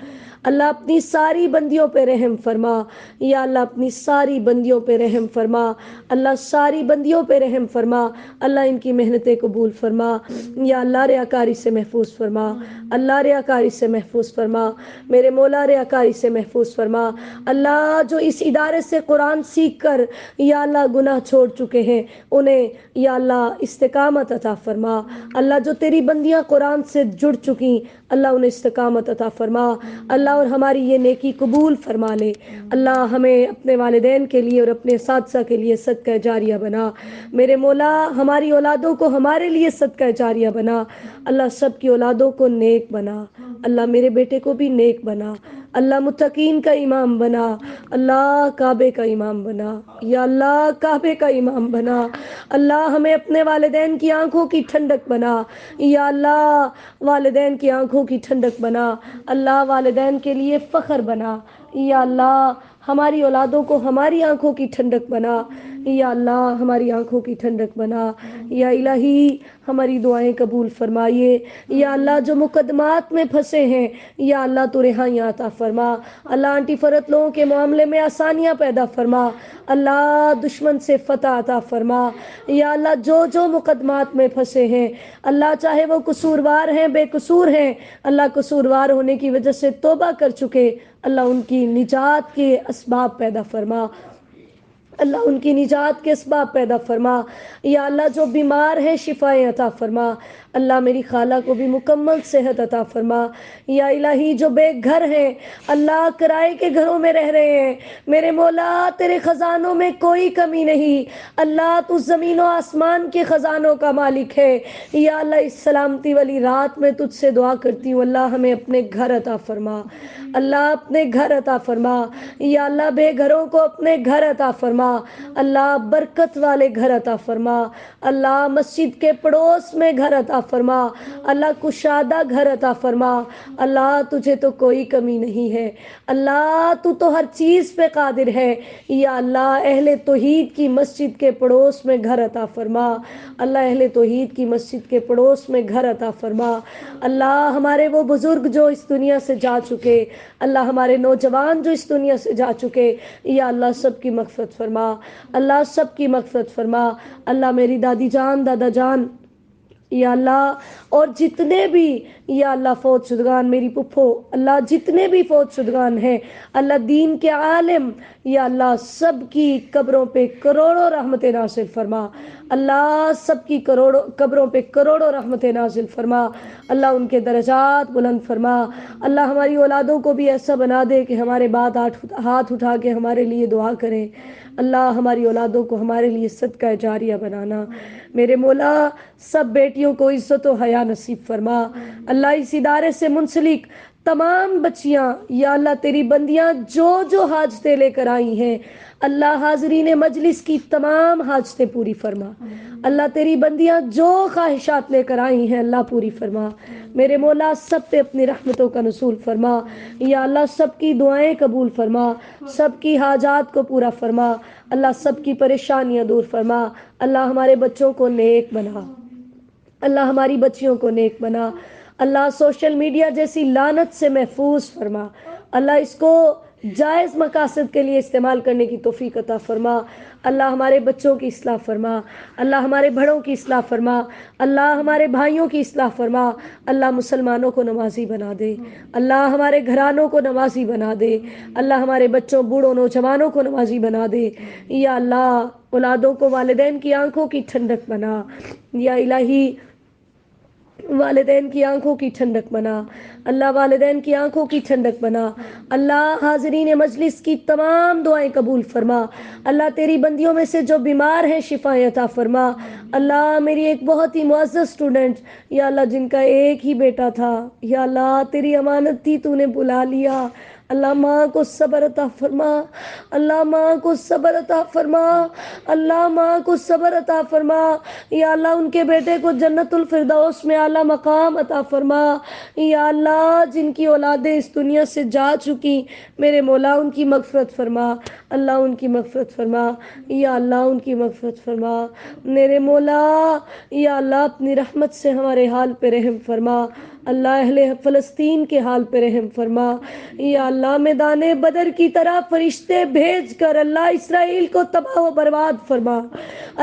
Speaker 1: اللہ، اپنی ساری بندیوں پہ رحم فرما یا اللہ، اپنی ساری بندیوں پہ رحم فرما اللہ، ساری بندیوں پہ رحم فرما اللہ، ان کی محنتیں قبول فرما یا اللہ، ریاکاری سے محفوظ فرما اللہ، ریاکاری سے محفوظ فرما میرے مولا، ریاکاری سے محفوظ فرما اللہ، جو اس ادارے سے قرآن سیکھ کر یا اللہ گناہ چھوڑ چکے ہیں انہیں یا اللہ استقامت عطا فرما اللہ، جو تیری بندیاں قرآن سے جڑ چکی اللہ، انہیں استقامت عطا فرما اللہ، اور ہماری یہ نیکی قبول فرما لے اللہ، ہمیں اپنے والدین کے لیے اور اپنے اساتذہ کے لیے صدقہ جاریہ بنا میرے مولا، ہماری اولادوں کو ہمارے لیے صدقہ جاریہ بنا اللہ، سب کی اولادوں کو نیک بنا اللہ، میرے بیٹے کو بھی نیک بنا اللہ متقین کا امام بنا، اللہ کعبے کا امام بنا، یا اللہ کعبے کا امام بنا، اللہ ہمیں اپنے والدین کی آنکھوں کی ٹھنڈک بنا، یا اللہ والدین کی آنکھوں کی ٹھنڈک بنا، اللہ والدین کے لیے فخر بنا، یا اللہ ہماری اولادوں کو ہماری آنکھوں کی ٹھنڈک بنا، یا اللہ ہماری آنکھوں کی ٹھنڈک بنا، یا الہی ہماری دعائیں قبول فرمائیے، یا اللہ جو مقدمات میں پھنسے ہیں یا اللہ تو رہائیاں عطا فرما، اللہ آنٹی فرت لوگوں کے معاملے میں آسانیاں پیدا فرما، اللہ دشمن سے فتح عطا فرما، یا اللہ جو مقدمات میں پھنسے ہیں اللہ چاہے وہ قصوروار ہیں بے قصور ہیں، اللہ قصوروار ہونے کی وجہ سے توبہ کر چکے، اللہ ان کی نجات کے اسباب پیدا فرما، اللہ ان کی نجات کے اسباب پیدا فرما، یا اللہ جو بیمار ہیں شفائیں عطا فرما، اللہ میری خالہ کو بھی مکمل صحت عطا فرما، یا الہی جو بے گھر ہیں اللہ کرائے کے گھروں میں رہ رہے ہیں، میرے مولا تیرے خزانوں میں کوئی کمی نہیں، اللہ تو زمین و آسمان کے خزانوں کا مالک ہے، یا اللہ اس سلامتی والی رات میں تجھ سے دعا کرتی ہوں اللہ ہمیں اپنے گھر عطا فرما، اللہ اپنے گھر عطا فرما، یا اللہ بے گھروں کو اپنے گھر عطا فرما، اللہ برکت والے گھر عطا فرما، اللہ مسجد کے پڑوس میں گھر عطا فرما، اللہ کشادہ گھر عطا فرما، اللہ تجھے تو کوئی کمی نہیں ہے، اللہ تو ہر چیز پہ قادر ہے، یا اللہ اہل توحید کی مسجد کے پڑوس میں گھر عطا فرما، اللہ اہل توحید کی مسجد کے پڑوس میں گھر عطا فرما، اللہ ہمارے وہ بزرگ جو اس دنیا سے جا چکے، اللہ ہمارے نوجوان جو اس دنیا سے جا چکے، یا اللہ سب کی مغفرت فرما، اللہ سب کی مغفرت فرما، اللہ میری دادی جان دادا جان یا اللہ اور جتنے بھی یا اللہ فوت شدگان، میری پپھو اللہ جتنے بھی فوت شدگان ہیں اللہ دین کے عالم، یا اللہ سب کی قبروں پہ کروڑوں رحمتیں نازل فرما، اللہ سب کی قبروں پہ کروڑوں رحمتیں نازل فرما، اللہ ان کے درجات بلند فرما، اللہ ہماری اولادوں کو بھی ایسا بنا دے کہ ہمارے بعد ہاتھ اٹھا کے ہمارے لیے دعا کریں، اللہ ہماری اولادوں کو ہمارے لیے صدقہ جاریہ بنانا، میرے مولا سب بیٹیوں کو عزت و حیا نصیب فرما، اللہ اس ادارے سے منسلک تمام بچیاں یا اللہ تیری بندیاں جو حاجتیں لے کر آئی ہیں اللہ حاضرین مجلس کی تمام حاجتیں پوری فرما، اللہ تیری بندیاں جو خواہشات لے کر آئی ہیں اللہ پوری فرما، میرے مولا سب پہ اپنی رحمتوں کا نزول فرما، یا اللہ سب کی دعائیں قبول فرما، سب کی حاجات کو پورا فرما، اللہ سب کی پریشانیاں دور فرما، اللہ ہمارے بچوں کو نیک بنا، اللہ ہماری بچیوں کو نیک بنا، اللہ سوشل میڈیا جیسی لعنت سے محفوظ فرما، اللہ اس کو جائز مقاصد کے لیے استعمال کرنے کی توفیق عطا فرما، اللہ ہمارے بچوں کی اصلاح فرما، اللہ ہمارے بڑوں کی اصلاح فرما، اللہ ہمارے بھائیوں کی اصلاح فرما، اللہ مسلمانوں کو نمازی بنا دے، اللہ ہمارے گھرانوں کو نمازی بنا دے، اللہ ہمارے بچوں بوڑھوں نوجوانوں کو نمازی بنا دے، یا اللہ اولادوں کو والدین کی آنکھوں کی ٹھنڈک بنا، یا الہی والدین کی آنکھوں کی ٹھنڈک بنا، اللہ والدین کی آنکھوں کی ٹھنڈک بنا، اللہ حاضرین مجلس کی تمام دعائیں قبول فرما، اللہ تیری بندیوں میں سے جو بیمار ہیں شفائیں عطا فرما، اللہ میری ایک بہت ہی معزز اسٹوڈنٹ یا اللہ جن کا ایک ہی بیٹا تھا، یا اللہ تیری امانت تھی تو نے بلا لیا، اللہ ماں کو صبر عطا فرما، اللہ ماں کو صبر عطا فرما، اللہ ماں کو صبر عطا فرما، یا اللہ ان کے بیٹے کو جنت الفردوس میں اعلیٰ مقام عطا فرما، یا اللہ جن کی اولادیں اس دنیا سے جا چکی میرے مولا ان کی مغفرت فرما، اللہ ان کی مغفرت فرما، یا اللہ ان کی مغفرت فرما، میرے مولا یا اللہ اپنی رحمت سے ہمارے حال پہ رحم فرما، اللہ اہل فلسطین کے حال پہ رحم فرما، یا اللہ میدان بدر کی طرح فرشتے بھیج کر اللہ اسرائیل کو تباہ و برباد فرما،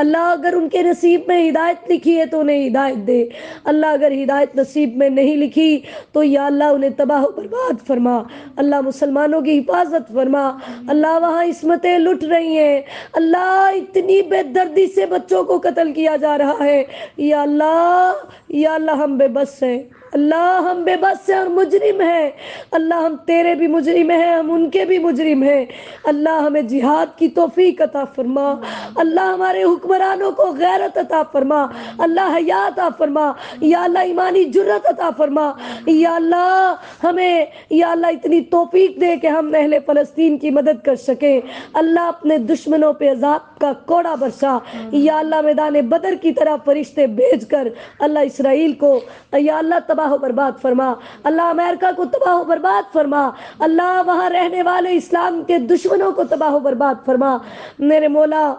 Speaker 1: اللہ اگر ان کے نصیب میں ہدایت لکھی ہے تو انہیں ہدایت دے، اللہ اگر ہدایت نصیب میں نہیں لکھی تو یا اللہ انہیں تباہ و برباد فرما، اللہ مسلمانوں کی حفاظت فرما، اللہ وہاں عصمتیں لٹ رہی ہیں، اللہ اتنی بے دردی سے بچوں کو قتل کیا جا رہا ہے، یا اللہ ہم بے بس ہیں، اللہ ہم بے بس ہیں اور مجرم ہیں، اللہ ہم تیرے بھی مجرم ہیں، ہم ان کے بھی مجرم ہیں، اللہ ہمیں جہاد کی توفیق عطا فرما، اللہ ہمارے حکمرانوں کو غیرت عطا فرما، اللہ حیا عطا فرما، یا اللہ ایمانی جرت عطا فرما، یا اللہ ہمیں یا اللہ اتنی توفیق دے کہ ہم اہل فلسطین کی مدد کر سکیں، اللہ اپنے دشمنوں پہ عذاب کا کوڑا برسا، یا اللہ میدان بدر کی طرح فرشتے بھیج کر اللہ اسرائیل کو یا اللہ تباہ و برباد فرما، اللہ امریکہ کو تباہ و برباد فرما، اللہ وہاں رہنے والے اسلام کے دشمنوں کو تباہ و برباد فرما، میرے مولا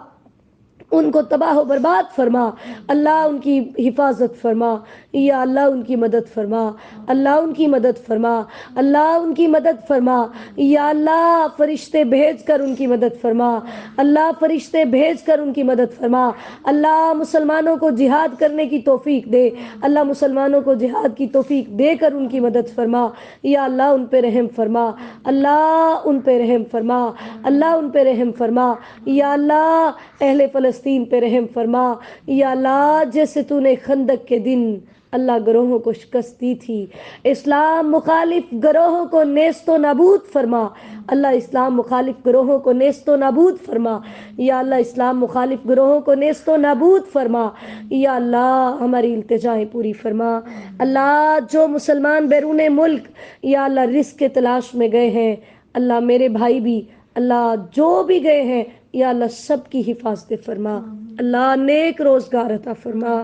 Speaker 1: ان کو تباہ و برباد فرما، اللہ ان کی حفاظت فرما، یا اللہ ان کی مدد فرما، اللہ ان کی مدد فرما، اللہ ان کی مدد فرما، یا اللہ فرشتے بھیج کر ان کی مدد فرما، اللہ فرشتے بھیج کر ان کی مدد فرما، اللہ مسلمانوں کو جہاد کرنے کی توفیق دے، اللہ مسلمانوں کو جہاد کی توفیق دے کر ان کی مدد فرما، یا اللہ ان پہ رحم فرما، اللہ ان پہ رحم فرما، اللہ ان پہ رحم فرما، یا اللہ اہل فلسطین پہ رحم فرما، یا اللہ جیسے تو نے خندق کے دن اللہ گروہوں کو شکست دی تھی، اسلام مخالف گروہوں کو نیست و نابود فرما، اللہ اسلام مخالف گروہوں کو نیست و نابود فرما، یا اللہ اسلام مخالف گروہوں کو نیست و نابود فرما، یا اللہ ہماری التجائیں پوری فرما، اللہ جو مسلمان بیرون ملک یا اللہ رزق کے تلاش میں گئے ہیں، اللہ میرے بھائی بھی اللہ جو بھی گئے ہیں یا اللہ سب کی حفاظت فرما، اللہ نیک روزگار عطا فرما،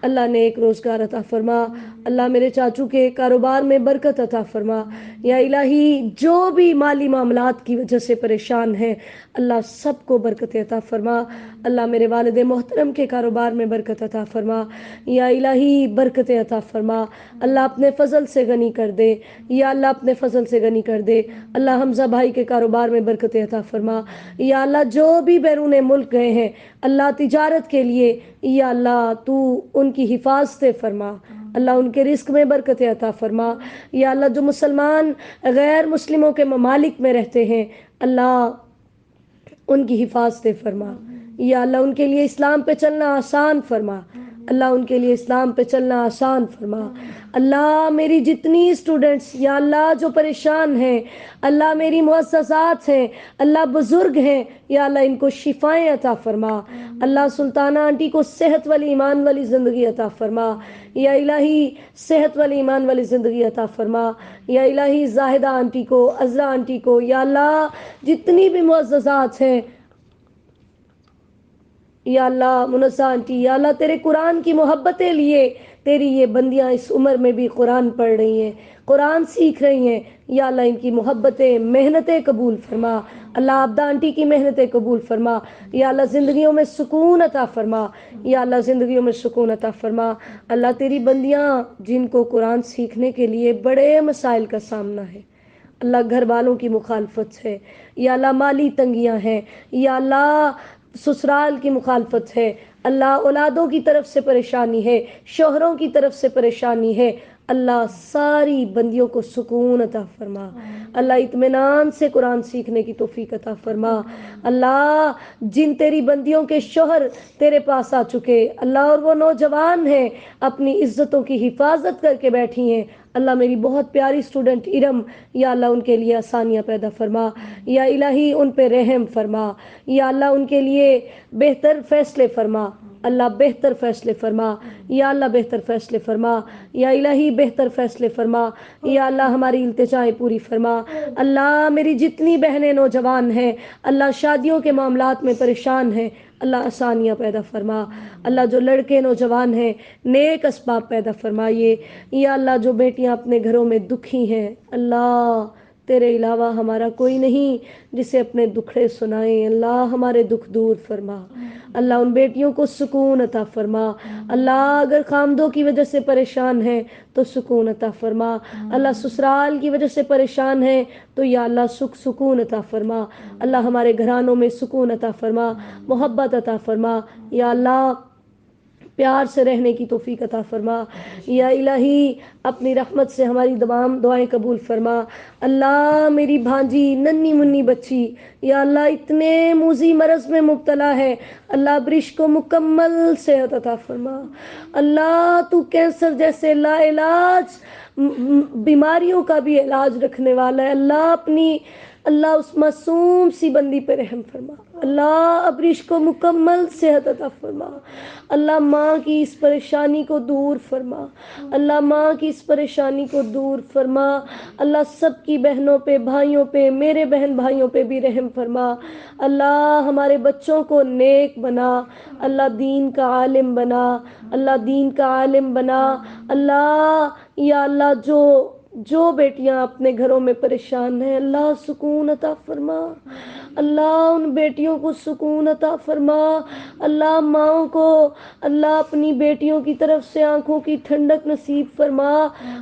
Speaker 1: اللہ نیک روزگار عطا فرما، اللہ میرے چاچو کے کاروبار میں برکت عطا فرما، یا الہی جو بھی مالی معاملات کی وجہ سے پریشان ہیں اللہ سب کو برکت عطا فرما، اللہ میرے والد محترم کے کاروبار میں برکت عطا فرما، یا الہی برکت عطا فرما، اللہ اپنے فضل سے غنی کر دے، یا اللہ اپنے فضل سے غنی کر دے، اللہ حمزہ بھائی کے کاروبار میں برکت عطا فرما، یا اللہ جو بھی بیرون ملک گئے ہیں اللہ تجارت کے لیے، یا اللہ تو ان کی حفاظت فرما، اللہ ان کے رزق میں برکت عطا فرما، یا اللہ جو مسلمان غیر مسلموں کے ممالک میں رہتے ہیں اللہ ان کی حفاظت فرما، یا اللہ ان کے لیے اسلام پہ چلنا آسان فرما، اللہ ان کے لیے اسلام پہ چلنا آسان فرما، اللہ میری جتنی اسٹوڈنٹس یا اللہ جو پریشان ہیں، اللہ میری مؤسسات ہیں، اللہ بزرگ ہیں، یا اللہ ان کو شفائیں عطا فرما، اللہ سلطانہ آنٹی کو صحت والی ایمان والی زندگی عطا فرما، یا الہی صحت والی ایمان والی زندگی عطا فرما، یا الہی زاہدہ آنٹی کو، عزرا آنٹی کو، یا اللہ جتنی بھی معززات ہیں، یا اللہ منزہ آنٹی، یا اللہ تیرے قرآن کی محبتیں لیے تیری یہ بندیاں اس عمر میں بھی قرآن پڑھ رہی ہیں، قرآن سیکھ رہی ہیں، یا اللہ ان کی محبتیں محنتیں قبول فرما، اللہ عبدہ آنٹی کی محنتیں قبول فرما، یا اللہ زندگیوں میں سکون عطا فرما، یا اللہ زندگیوں میں سکون عطا فرما، اللہ تیری بندیاں جن کو قرآن سیکھنے کے لیے بڑے مسائل کا سامنا ہے، اللہ گھر والوں کی مخالفت ہے، یا اللہ مالی تنگیاں ہیں، یا اللہ سسرال کی مخالفت ہے، اللہ اولادوں کی طرف سے پریشانی ہے، شوہروں کی طرف سے پریشانی ہے، اللہ ساری بندیوں کو سکون عطا فرما، اللہ اطمینان سے قرآن سیکھنے کی توفیق عطا فرما، اللہ جن تیری بندیوں کے شوہر تیرے پاس آ چکے اللہ اور وہ نوجوان ہیں اپنی عزتوں کی حفاظت کر کے بیٹھی ہیں، اللہ میری بہت پیاری اسٹوڈنٹ ارم، یا اللہ ان کے لیے آسانیاں پیدا فرما، یا الہی ان پہ رحم فرما، یا اللہ ان کے لیے بہتر فیصلے فرما، اللہ بہتر فیصلے فرما، یا اللہ بہتر فیصلے فرما، یا الہی بہتر فیصلے فرما، یا اللہ ہماری التجائیں پوری فرما، اللہ میری جتنی بہنیں نوجوان ہیں اللہ شادیوں کے معاملات میں پریشان ہیں اللہ آسانیاں پیدا فرما، اللہ جو لڑکے نوجوان ہیں نیک اسباب پیدا فرمائیے، یا اللہ جو بیٹیاں اپنے گھروں میں دکھی ہیں اللہ تیرے علاوہ ہمارا کوئی نہیں جسے اپنے دکھڑے سنائیں، اللہ ہمارے دکھ دور فرما، اللہ ان بیٹیوں کو سکون عطا فرما، اللہ اگر خامدوں کی وجہ سے پریشان ہیں تو سکون عطا فرما، اللہ سسرال کی وجہ سے پریشان ہیں تو یا اللہ سکون عطا فرما، اللہ ہمارے گھرانوں میں سکون عطا فرما، محبت عطا فرما، یا اللہ پیار سے رہنے کی توفیق عطا فرما. یا الہی اپنی رحمت سے ہماری تمام دعائیں قبول فرما. اللہ میری بھانجی ننھی منی بچی یا اللہ اتنے موذی مرض میں مبتلا ہے، اللہ برش کو مکمل صحت عطا فرما. اللہ تو کینسر جیسے لا علاج بیماریوں کا بھی علاج رکھنے والا ہے. اللہ اس معصوم سی بندی پہ رحم فرما. اللہ ابریش کو مکمل صحت عطا فرما. اللہ ماں کی اس پریشانی کو دور فرما. اللہ ماں کی اس پریشانی کو دور فرما. اللہ سب کی بہنوں پہ بھائیوں پہ میرے بہن بھائیوں پہ بھی رحم فرما. اللہ ہمارے بچوں کو نیک بنا. اللہ دین کا عالم بنا. اللہ دین کا عالم بنا. اللہ یا اللہ جو بیٹیاں اپنے گھروں میں پریشان ہیں اللہ سکون عطا فرما. اللہ ان بیٹیوں کو سکون عطا فرما. اللہ ماؤں کو اللہ اپنی بیٹیوں کی طرف سے آنکھوں کی ٹھنڈک نصیب فرما.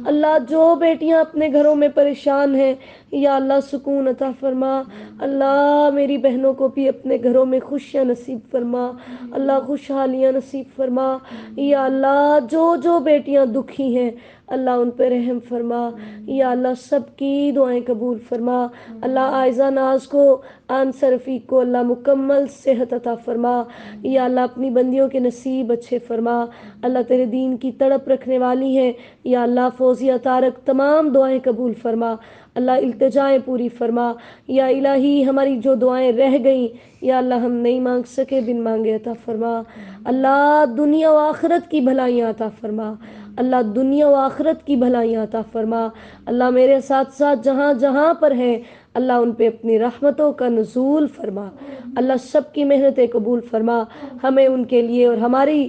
Speaker 1: اللہ جو بیٹیاں اپنے گھروں میں پریشان ہیں یا اللہ سکون عطا فرما. اللہ میری بہنوں کو بھی اپنے گھروں میں خوشیاں نصیب فرما. اللہ خوشحالیاں نصیب فرما. یا اللہ جو بیٹیاں دکھی ہیں اللہ ان پہ رحم فرما. یا اللہ سب کی دعائیں قبول فرما. اللہ عائزہ ناز کو انصر رفیق کو اللہ مکمل صحت عطا فرما. یا اللہ اپنی بندیوں کے نصیب اچھے فرما. اللہ تیرے دین کی تڑپ رکھنے والی ہیں یا اللہ فوزیہ طارق تمام دعائیں قبول فرما. اللہ التجائیں پوری فرما. یا الہی ہماری جو دعائیں رہ گئیں یا اللہ ہم نہیں مانگ سکے بن مانگے عطا فرما. اللہ دنیا و آخرت کی بھلائیاں عطا فرما. اللہ دنیا و آخرت کی بھلائیاں عطا فرما. اللہ میرے ساتھ ساتھ جہاں جہاں پر ہیں اللہ ان پہ اپنی رحمتوں کا نزول فرما. اللہ سب کی محنتیں قبول فرما. ہمیں ان کے لیے اور ہماری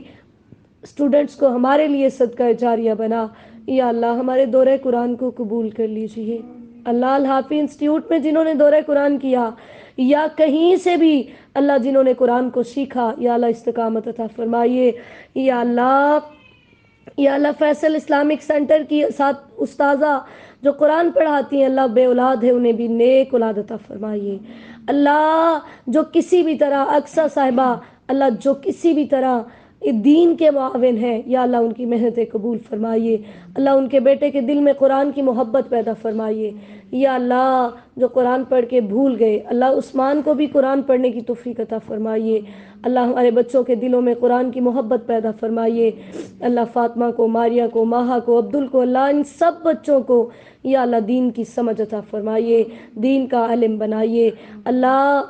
Speaker 1: اسٹوڈنٹس کو ہمارے لیے صدقہ جاریہ بنا. یا اللہ ہمارے دورہ قرآن کو قبول کر لیجئے. اللہ الحافی انسٹیٹیوٹ میں جنہوں نے دورہ قرآن کیا یا کہیں سے بھی اللہ جنہوں نے قرآن کو سیکھا یا اللہ استقامت عطا فرمائیے. یا اللہ فیصل اسلامک سینٹر کی ساتھ استاذہ جو قرآن پڑھاتی ہیں اللہ بے اولاد ہے انہیں بھی نیک اولاد عطا فرمائیے. اللہ جو کسی بھی طرح اقصیٰ صاحبہ اللہ جو کسی بھی طرح دین کے معاون ہیں یا اللہ ان کی محنتیں قبول فرمائیے. اللہ ان کے بیٹے کے دل میں قرآن کی محبت پیدا فرمائیے. یا اللہ جو قرآن پڑھ کے بھول گئے اللہ عثمان کو بھی قرآن پڑھنے کی توفیق عطا فرمائیے. اللہ ہمارے بچوں کے دلوں میں قرآن کی محبت پیدا فرمائیے. اللہ فاطمہ کو ماریہ کو ماہا کو عبدل کو اللہ ان سب بچوں کو یا اللہ دین کی سمجھ عطا فرمائیے. دین کا علم بنائیے. اللہ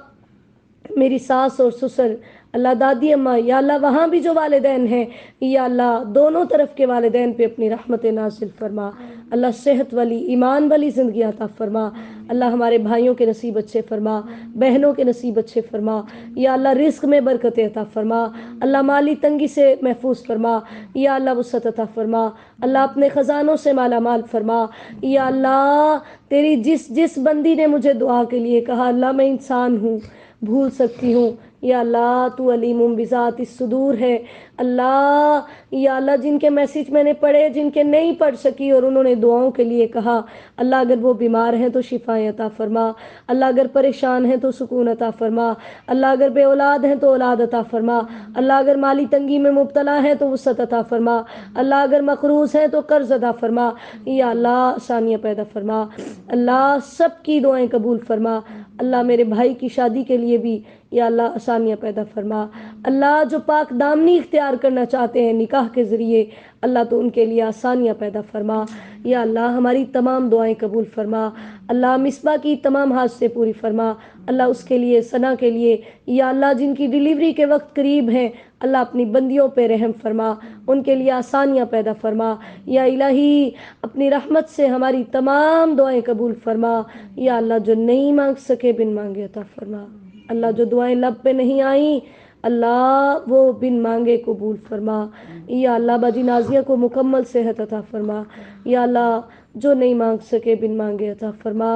Speaker 1: میری ساس اور سسر اللہ دادی اماں یا اللہ وہاں بھی جو والدین ہیں یا اللہ دونوں طرف کے والدین پہ اپنی رحمت نازل فرما. اللہ صحت والی ایمان والی زندگی عطا فرما. اللہ ہمارے بھائیوں کے نصیب اچھے فرما. بہنوں کے نصیب اچھے فرما. یا اللہ رزق میں برکت عطا فرما. اللہ مالی تنگی سے محفوظ فرما. یا اللہ وسعت عطا فرما. اللہ اپنے خزانوں سے مالا مال فرما. یا اللہ تیری جس بندی نے مجھے دعا کے لیے کہا اللہ میں انسان ہوں بھول سکتی ہوں یا اللہ تو علیم بذات الصدور ہے. اللہ یا اللہ جن کے میسیج میں نے پڑھے جن کے نہیں پڑھ سکی اور انہوں نے دعاؤں کے لیے کہا اللہ اگر وہ بیمار ہیں تو شفائیں عطا فرما. اللہ اگر پریشان ہیں تو سکون عطا فرما. اللہ اگر بے اولاد ہیں تو اولاد عطا فرما. اللہ اگر مالی تنگی میں مبتلا ہیں تو وسعت عطا فرما. اللہ اگر مقروض ہیں تو قرض عطا فرما. یا اللہ آسانیاں پیدا فرما. اللہ سب کی دعائیں قبول فرما. اللہ میرے بھائی کی شادی کے لیے بھی یا اللہ آسانیاں پیدا فرما. اللہ جو پاک دامنی اختیار کرنا چاہتے ہیں نکاح کے ذریعے اللہ تو ان کے لیے آسانیاں پیدا فرما. یا اللہ ہماری تمام دعائیں قبول فرما. اللہ مصباح کی تمام حاجتیں پوری فرما. اللہ اس کے لیے ثنا کے لیے یا اللہ جن کی ڈیلیوری کے وقت قریب ہیں اللہ اپنی بندیوں پہ رحم فرما. ان کے لیے آسانیاں پیدا فرما. یا الہی اپنی رحمت سے ہماری تمام دعائیں قبول فرما. یا اللہ جو نہیں مانگ سکے بن مانگے عطا فرما. اللہ جو دعائیں لب پہ نہیں آئیں اللہ وہ بن مانگے قبول فرما. یا اللہ باجی نازیہ کو مکمل صحت عطا فرما. یا اللہ جو نہیں مانگ سکے بن مانگے عطا فرما.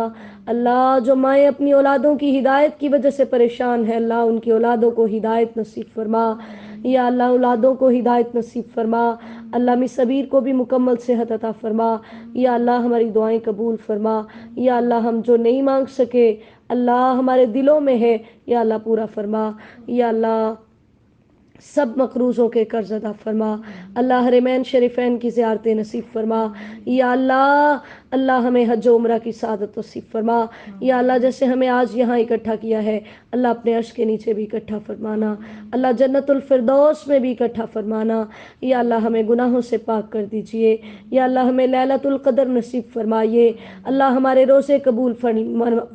Speaker 1: اللہ جو مائیں اپنی اولادوں کی ہدایت کی وجہ سے پریشان ہیں اللہ ان کی اولادوں کو ہدایت نصیب فرما. یا اللہ اولادوں کو ہدایت نصیب فرما. اللہ مس صبیر کو بھی مکمل صحت عطا فرما. یا اللہ ہماری دعائیں قبول فرما. یا اللہ ہم جو نہیں مانگ سکے اللہ ہمارے دلوں میں ہے یا اللہ پورا فرما. یا اللہ سب مقروضوں کے قرض ادا فرما، اللہ حرمین شریفین کی زیارتیں نصیب فرما، یا اللہ اللہ ہمیں حج و عمرہ کی سعادت نصیب فرما، یا اللہ جیسے ہمیں آج یہاں اکٹھا کیا ہے اللہ اپنے عرش کے نیچے بھی اکٹھا فرمانا، اللہ جنت الفردوس میں بھی اکٹھا فرمانا، یا اللہ ہمیں گناہوں سے پاک کر دیجئے، یا اللہ ہمیں لیلۃ القدر نصیب فرمائیے، اللہ ہمارے روزے قبول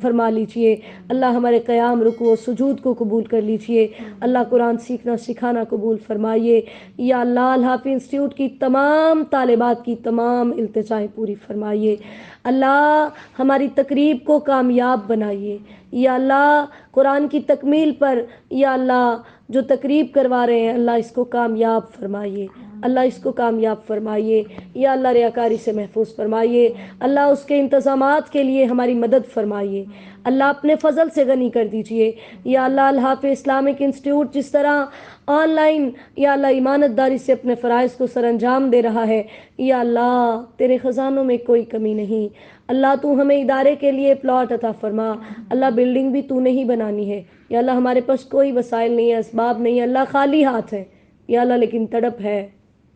Speaker 1: فرما لیجئے، اللہ ہمارے قیام رکوع و سجود کو قبول کر لیجئے، اللہ قرآن سیکھنا سکھانا قبول فرمائیے، یا اللہ الحافظ انسٹیٹیوٹ کی تمام طالبات کی تمام التجائیں پوری فرمائیے، اللہ ہماری تقریب کو کامیاب بنائیے، یا اللہ قرآن کی تکمیل پر یا اللہ جو تقریب کروا رہے ہیں اللہ اس کو کامیاب فرمائیے، اللہ اس کو کامیاب فرمائیے، یا اللہ ریاکاری سے محفوظ فرمائیے، اللہ اس کے انتظامات کے لیے ہماری مدد فرمائیے، اللہ اپنے فضل سے غنی کر دیجئے، یا اللہ الحافظ اسلامک انسٹیٹیوٹ جس طرح آن لائن یا اللہ امانت داری سے اپنے فرائض کو سر انجام دے رہا ہے، یا اللہ تیرے خزانوں میں کوئی کمی نہیں، اللہ تو ہمیں ادارے کے لیے پلاٹ عطا فرما، اللہ بلڈنگ بھی تو نے ہی بنانی ہے، یا اللہ ہمارے پاس کوئی وسائل نہیں ہے، اسباب نہیں ہے، اللہ خالی ہاتھ ہے، یا اللہ لیکن تڑپ ہے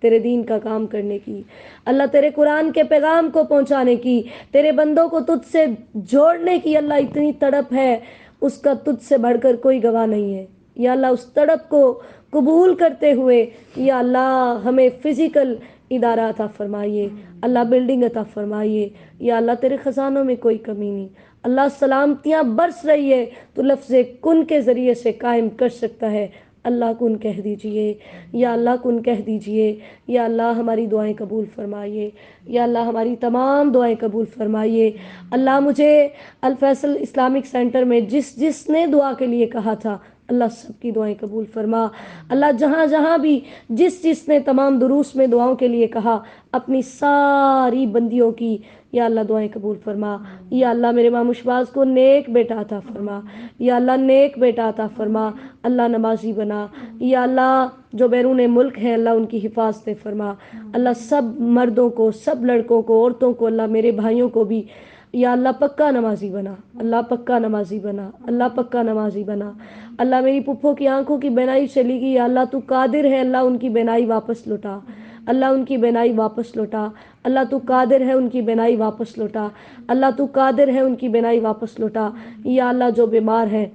Speaker 1: تیرے دین کا کام کرنے کی، اللہ تیرے قرآن کے پیغام کو پہنچانے کی، تیرے بندوں کو تجھ سے جوڑنے کی، اللہ اتنی تڑپ ہے اس کا تجھ سے بڑھ کر کوئی گواہ نہیں ہے، یا اللہ اس تڑپ کو قبول کرتے ہوئے یا اللہ ہمیں فزیکل ادارہ عطا فرمائیے، اللہ بلڈنگ عطا فرمائیے، یا اللہ تیرے خزانوں میں کوئی کمی نہیں، اللہ سلامتیاں برس رہی ہے تو لفظ کن کے ذریعے سے قائم کر سکتا ہے، اللہ کن کہہ دیجئے، یا اللہ کن کہہ دیجئے، یا اللہ ہماری دعائیں قبول فرمائیے، یا اللہ ہماری تمام دعائیں قبول فرمائیے، اللہ مجھے الفیصل اسلامک سینٹر میں جس نے دعا کے لیے کہا تھا اللہ سب کی دعائیں قبول فرما، اللہ جہاں جہاں بھی جس نے تمام دروس میں دعاؤں کے لیے کہا اپنی ساری بندیوں کی یا اللہ دعائیں قبول فرما، یا اللہ میرے ماں مشباز کو نیک بیٹا عطا فرما، یا اللہ نیک بیٹا عطا فرما، اللہ نمازی بنا، یا اللہ جو بیرون ملک ہیں اللہ ان کی حفاظت فرما، اللہ سب مردوں کو سب لڑکوں کو عورتوں کو اللہ میرے بھائیوں کو بھی یا اللہ پکا نمازی بنا، اللہ پکا نمازی بنا، اللہ پکا نمازی بنا، اللہ میری پپھوں کی آنکھوں کی بینائی چلی گئی، یا اللہ تو قادر ہے اللہ ان کی بینائی واپس لوٹا، اللہ ان کی بینائی واپس لوٹا، اللہ تو قادر ہے ان کی بینائی واپس لوٹا، اللہ تو قادر ہے ان کی بینائی واپس لوٹا، یا اللہ جو بیمار ہے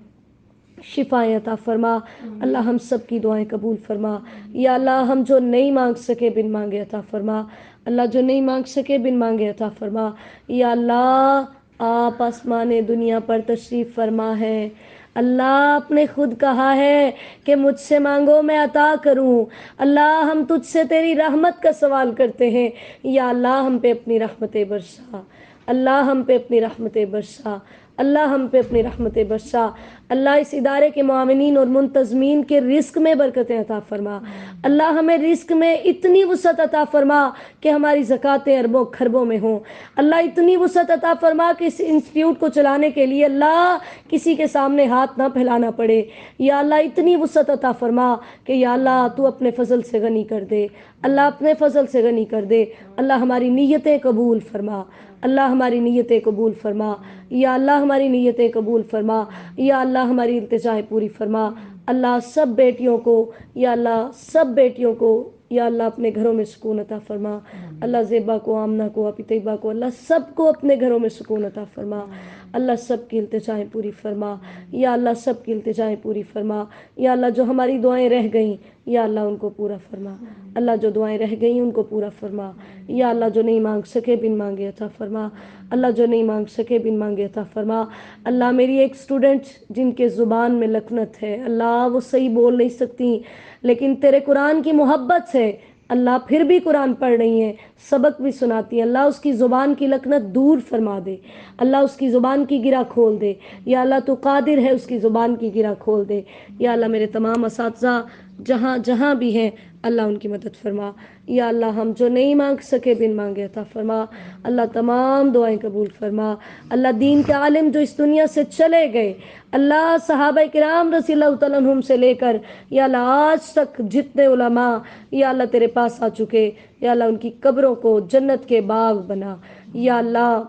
Speaker 1: شفائیں عطا فرما، اللہ ہم سب کی دعائیں قبول فرما، یا اللہ ہم جو نہیں مانگ سکے بن مانگے عطا فرما، اللہ جو نہیں مانگ سکے بن مانگے عطا فرما، یا اللہ آپ آسمان دنیا پر تشریف فرما ہے، اللہ آپ نے خود کہا ہے کہ مجھ سے مانگو میں عطا کروں، اللہ ہم تجھ سے تیری رحمت کا سوال کرتے ہیں، یا اللہ ہم پہ اپنی رحمتیں برسا، اللہ ہم پہ اپنی رحمتیں برسا، اللہ ہم پہ اپنی رحمتیں برسا، اللہ اس ادارے کے معاونین اور منتظمین کے رزق میں برکتیں عطا فرما، اللہ ہمیں رزق میں اتنی وسعت عطا فرما کہ ہماری زکاتیں اربوں کھربوں میں ہوں، اللہ اتنی وسعت عطا فرما کہ اس انسٹیٹیوٹ کو چلانے کے لیے اللہ کسی کے سامنے ہاتھ نہ پھیلانا پڑے، یا اللہ اتنی وسعت عطا فرما کہ یا اللہ تو اپنے فضل سے غنی کر دے، اللہ اپنے فضل سے غنی کر دے، اللہ ہماری نیتیں قبول فرما، اللہ ہماری نیتیں قبول فرما، یا اللہ ہماری نیتیں قبول فرما، یا اللہ ہماری التجائیں پوری فرما، اللہ سب بیٹیوں کو یا اللہ سب بیٹیوں کو یا اللہ اپنے گھروں میں سکون عطا فرما، اللہ زیبا کو آمنہ کو اپی طیبہ کو اللہ سب کو اپنے گھروں میں سکون عطا فرما، اللہ سب کی التجائیں پوری فرما، یا اللہ سب کی التجائیں پوری فرما، یا اللہ جو ہماری دعائیں رہ گئیں یا اللہ ان کو پورا فرما، اللہ جو دعائیں رہ گئیں ان کو پورا فرما، یا اللہ جو نہیں مانگ سکے بن مانگے عطا فرما، اللہ جو نہیں مانگ سکے بن مانگے عطا فرما، اللہ میری ایک سٹوڈنٹ جن کے زبان میں لکنت ہے اللہ وہ صحیح بول نہیں سکتی لیکن تیرے قرآن کی محبت سے اللہ پھر بھی قرآن پڑھ رہی ہیں، سبق بھی سناتی ہیں، اللہ اس کی زبان کی لکنت دور فرما دے، اللہ اس کی زبان کی گرہ کھول دے، یا اللہ تو قادر ہے اس کی زبان کی گرہ کھول دے، یا اللہ میرے تمام اساتذہ جہاں جہاں بھی ہیں اللہ ان کی مدد فرما، یا اللہ ہم جو نہیں مانگ سکے بن مانگے عطا فرما، اللہ تمام دعائیں قبول فرما، اللہ دین کے عالم جو اس دنیا سے چلے گئے اللہ صحابہ کرام رضی اللہ تعالیٰ عنہم سے لے کر یا اللہ آج تک جتنے علماء یا اللہ تیرے پاس آ چکے یا اللہ ان کی قبروں کو جنت کے باغ بنا، یا اللہ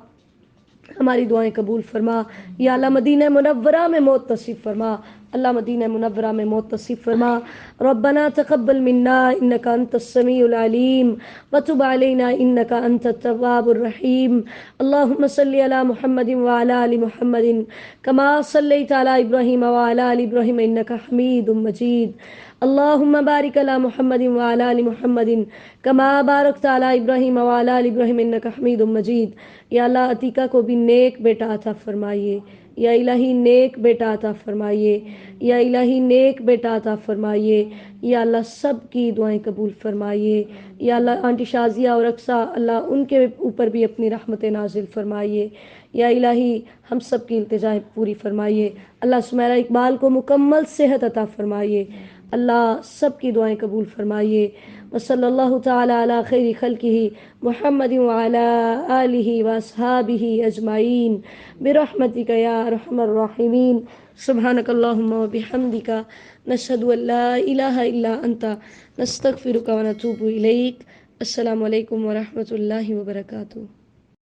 Speaker 1: ہماری دعائیں قبول فرما، یا اللہ مدینہ منورہ میں موت نصیب فرما، اللہ مدینہ منورہ میں موت نصیب فرما. ربنا تقبل منا انك انت السميع العليم وتب علينا انك انت التواب الرحيم. اللهم صل على محمد وعلى ال محمد كما صليت على ابراهيم وعلى ال ابراهيم انك حميد مجيد. اللهم بارك على محمد وعلى ال محمد كما باركت على ابراهيم وعلى ال ابراهيم انك حميد مجيد. یا اللہ عتیقہ کو بھی نیک بیٹا عطا فرمائیے. یا الہی نیک بیٹا عطا فرمائیے. یا الہی نیک بیٹا عطا فرمائیے. یا اللہ سب کی دعائیں قبول فرمائیے. یا اللہ آنٹی شازیہ اور رقصہ اللہ ان کے اوپر بھی اپنی رحمت نازل فرمائیے. یا الہی ہم سب کی التجائیں پوری فرمائیے. اللہ سمیرہ اقبال کو مکمل صحت عطا فرمائیے. اللہ سب کی دعائیں قبول فرمائیے. وصلی اللہ تعالی علی خیر خلقہ محمد وعلی آلہ واصحابہ اجمعین برحمتک یا ارحم الراحمین. سبحانک اللہم وبحمدک نشہد ان لا الہ الا انت نستغفرک ونتوب الیک. السلام علیکم ورحمۃ اللہ وبرکاتہ.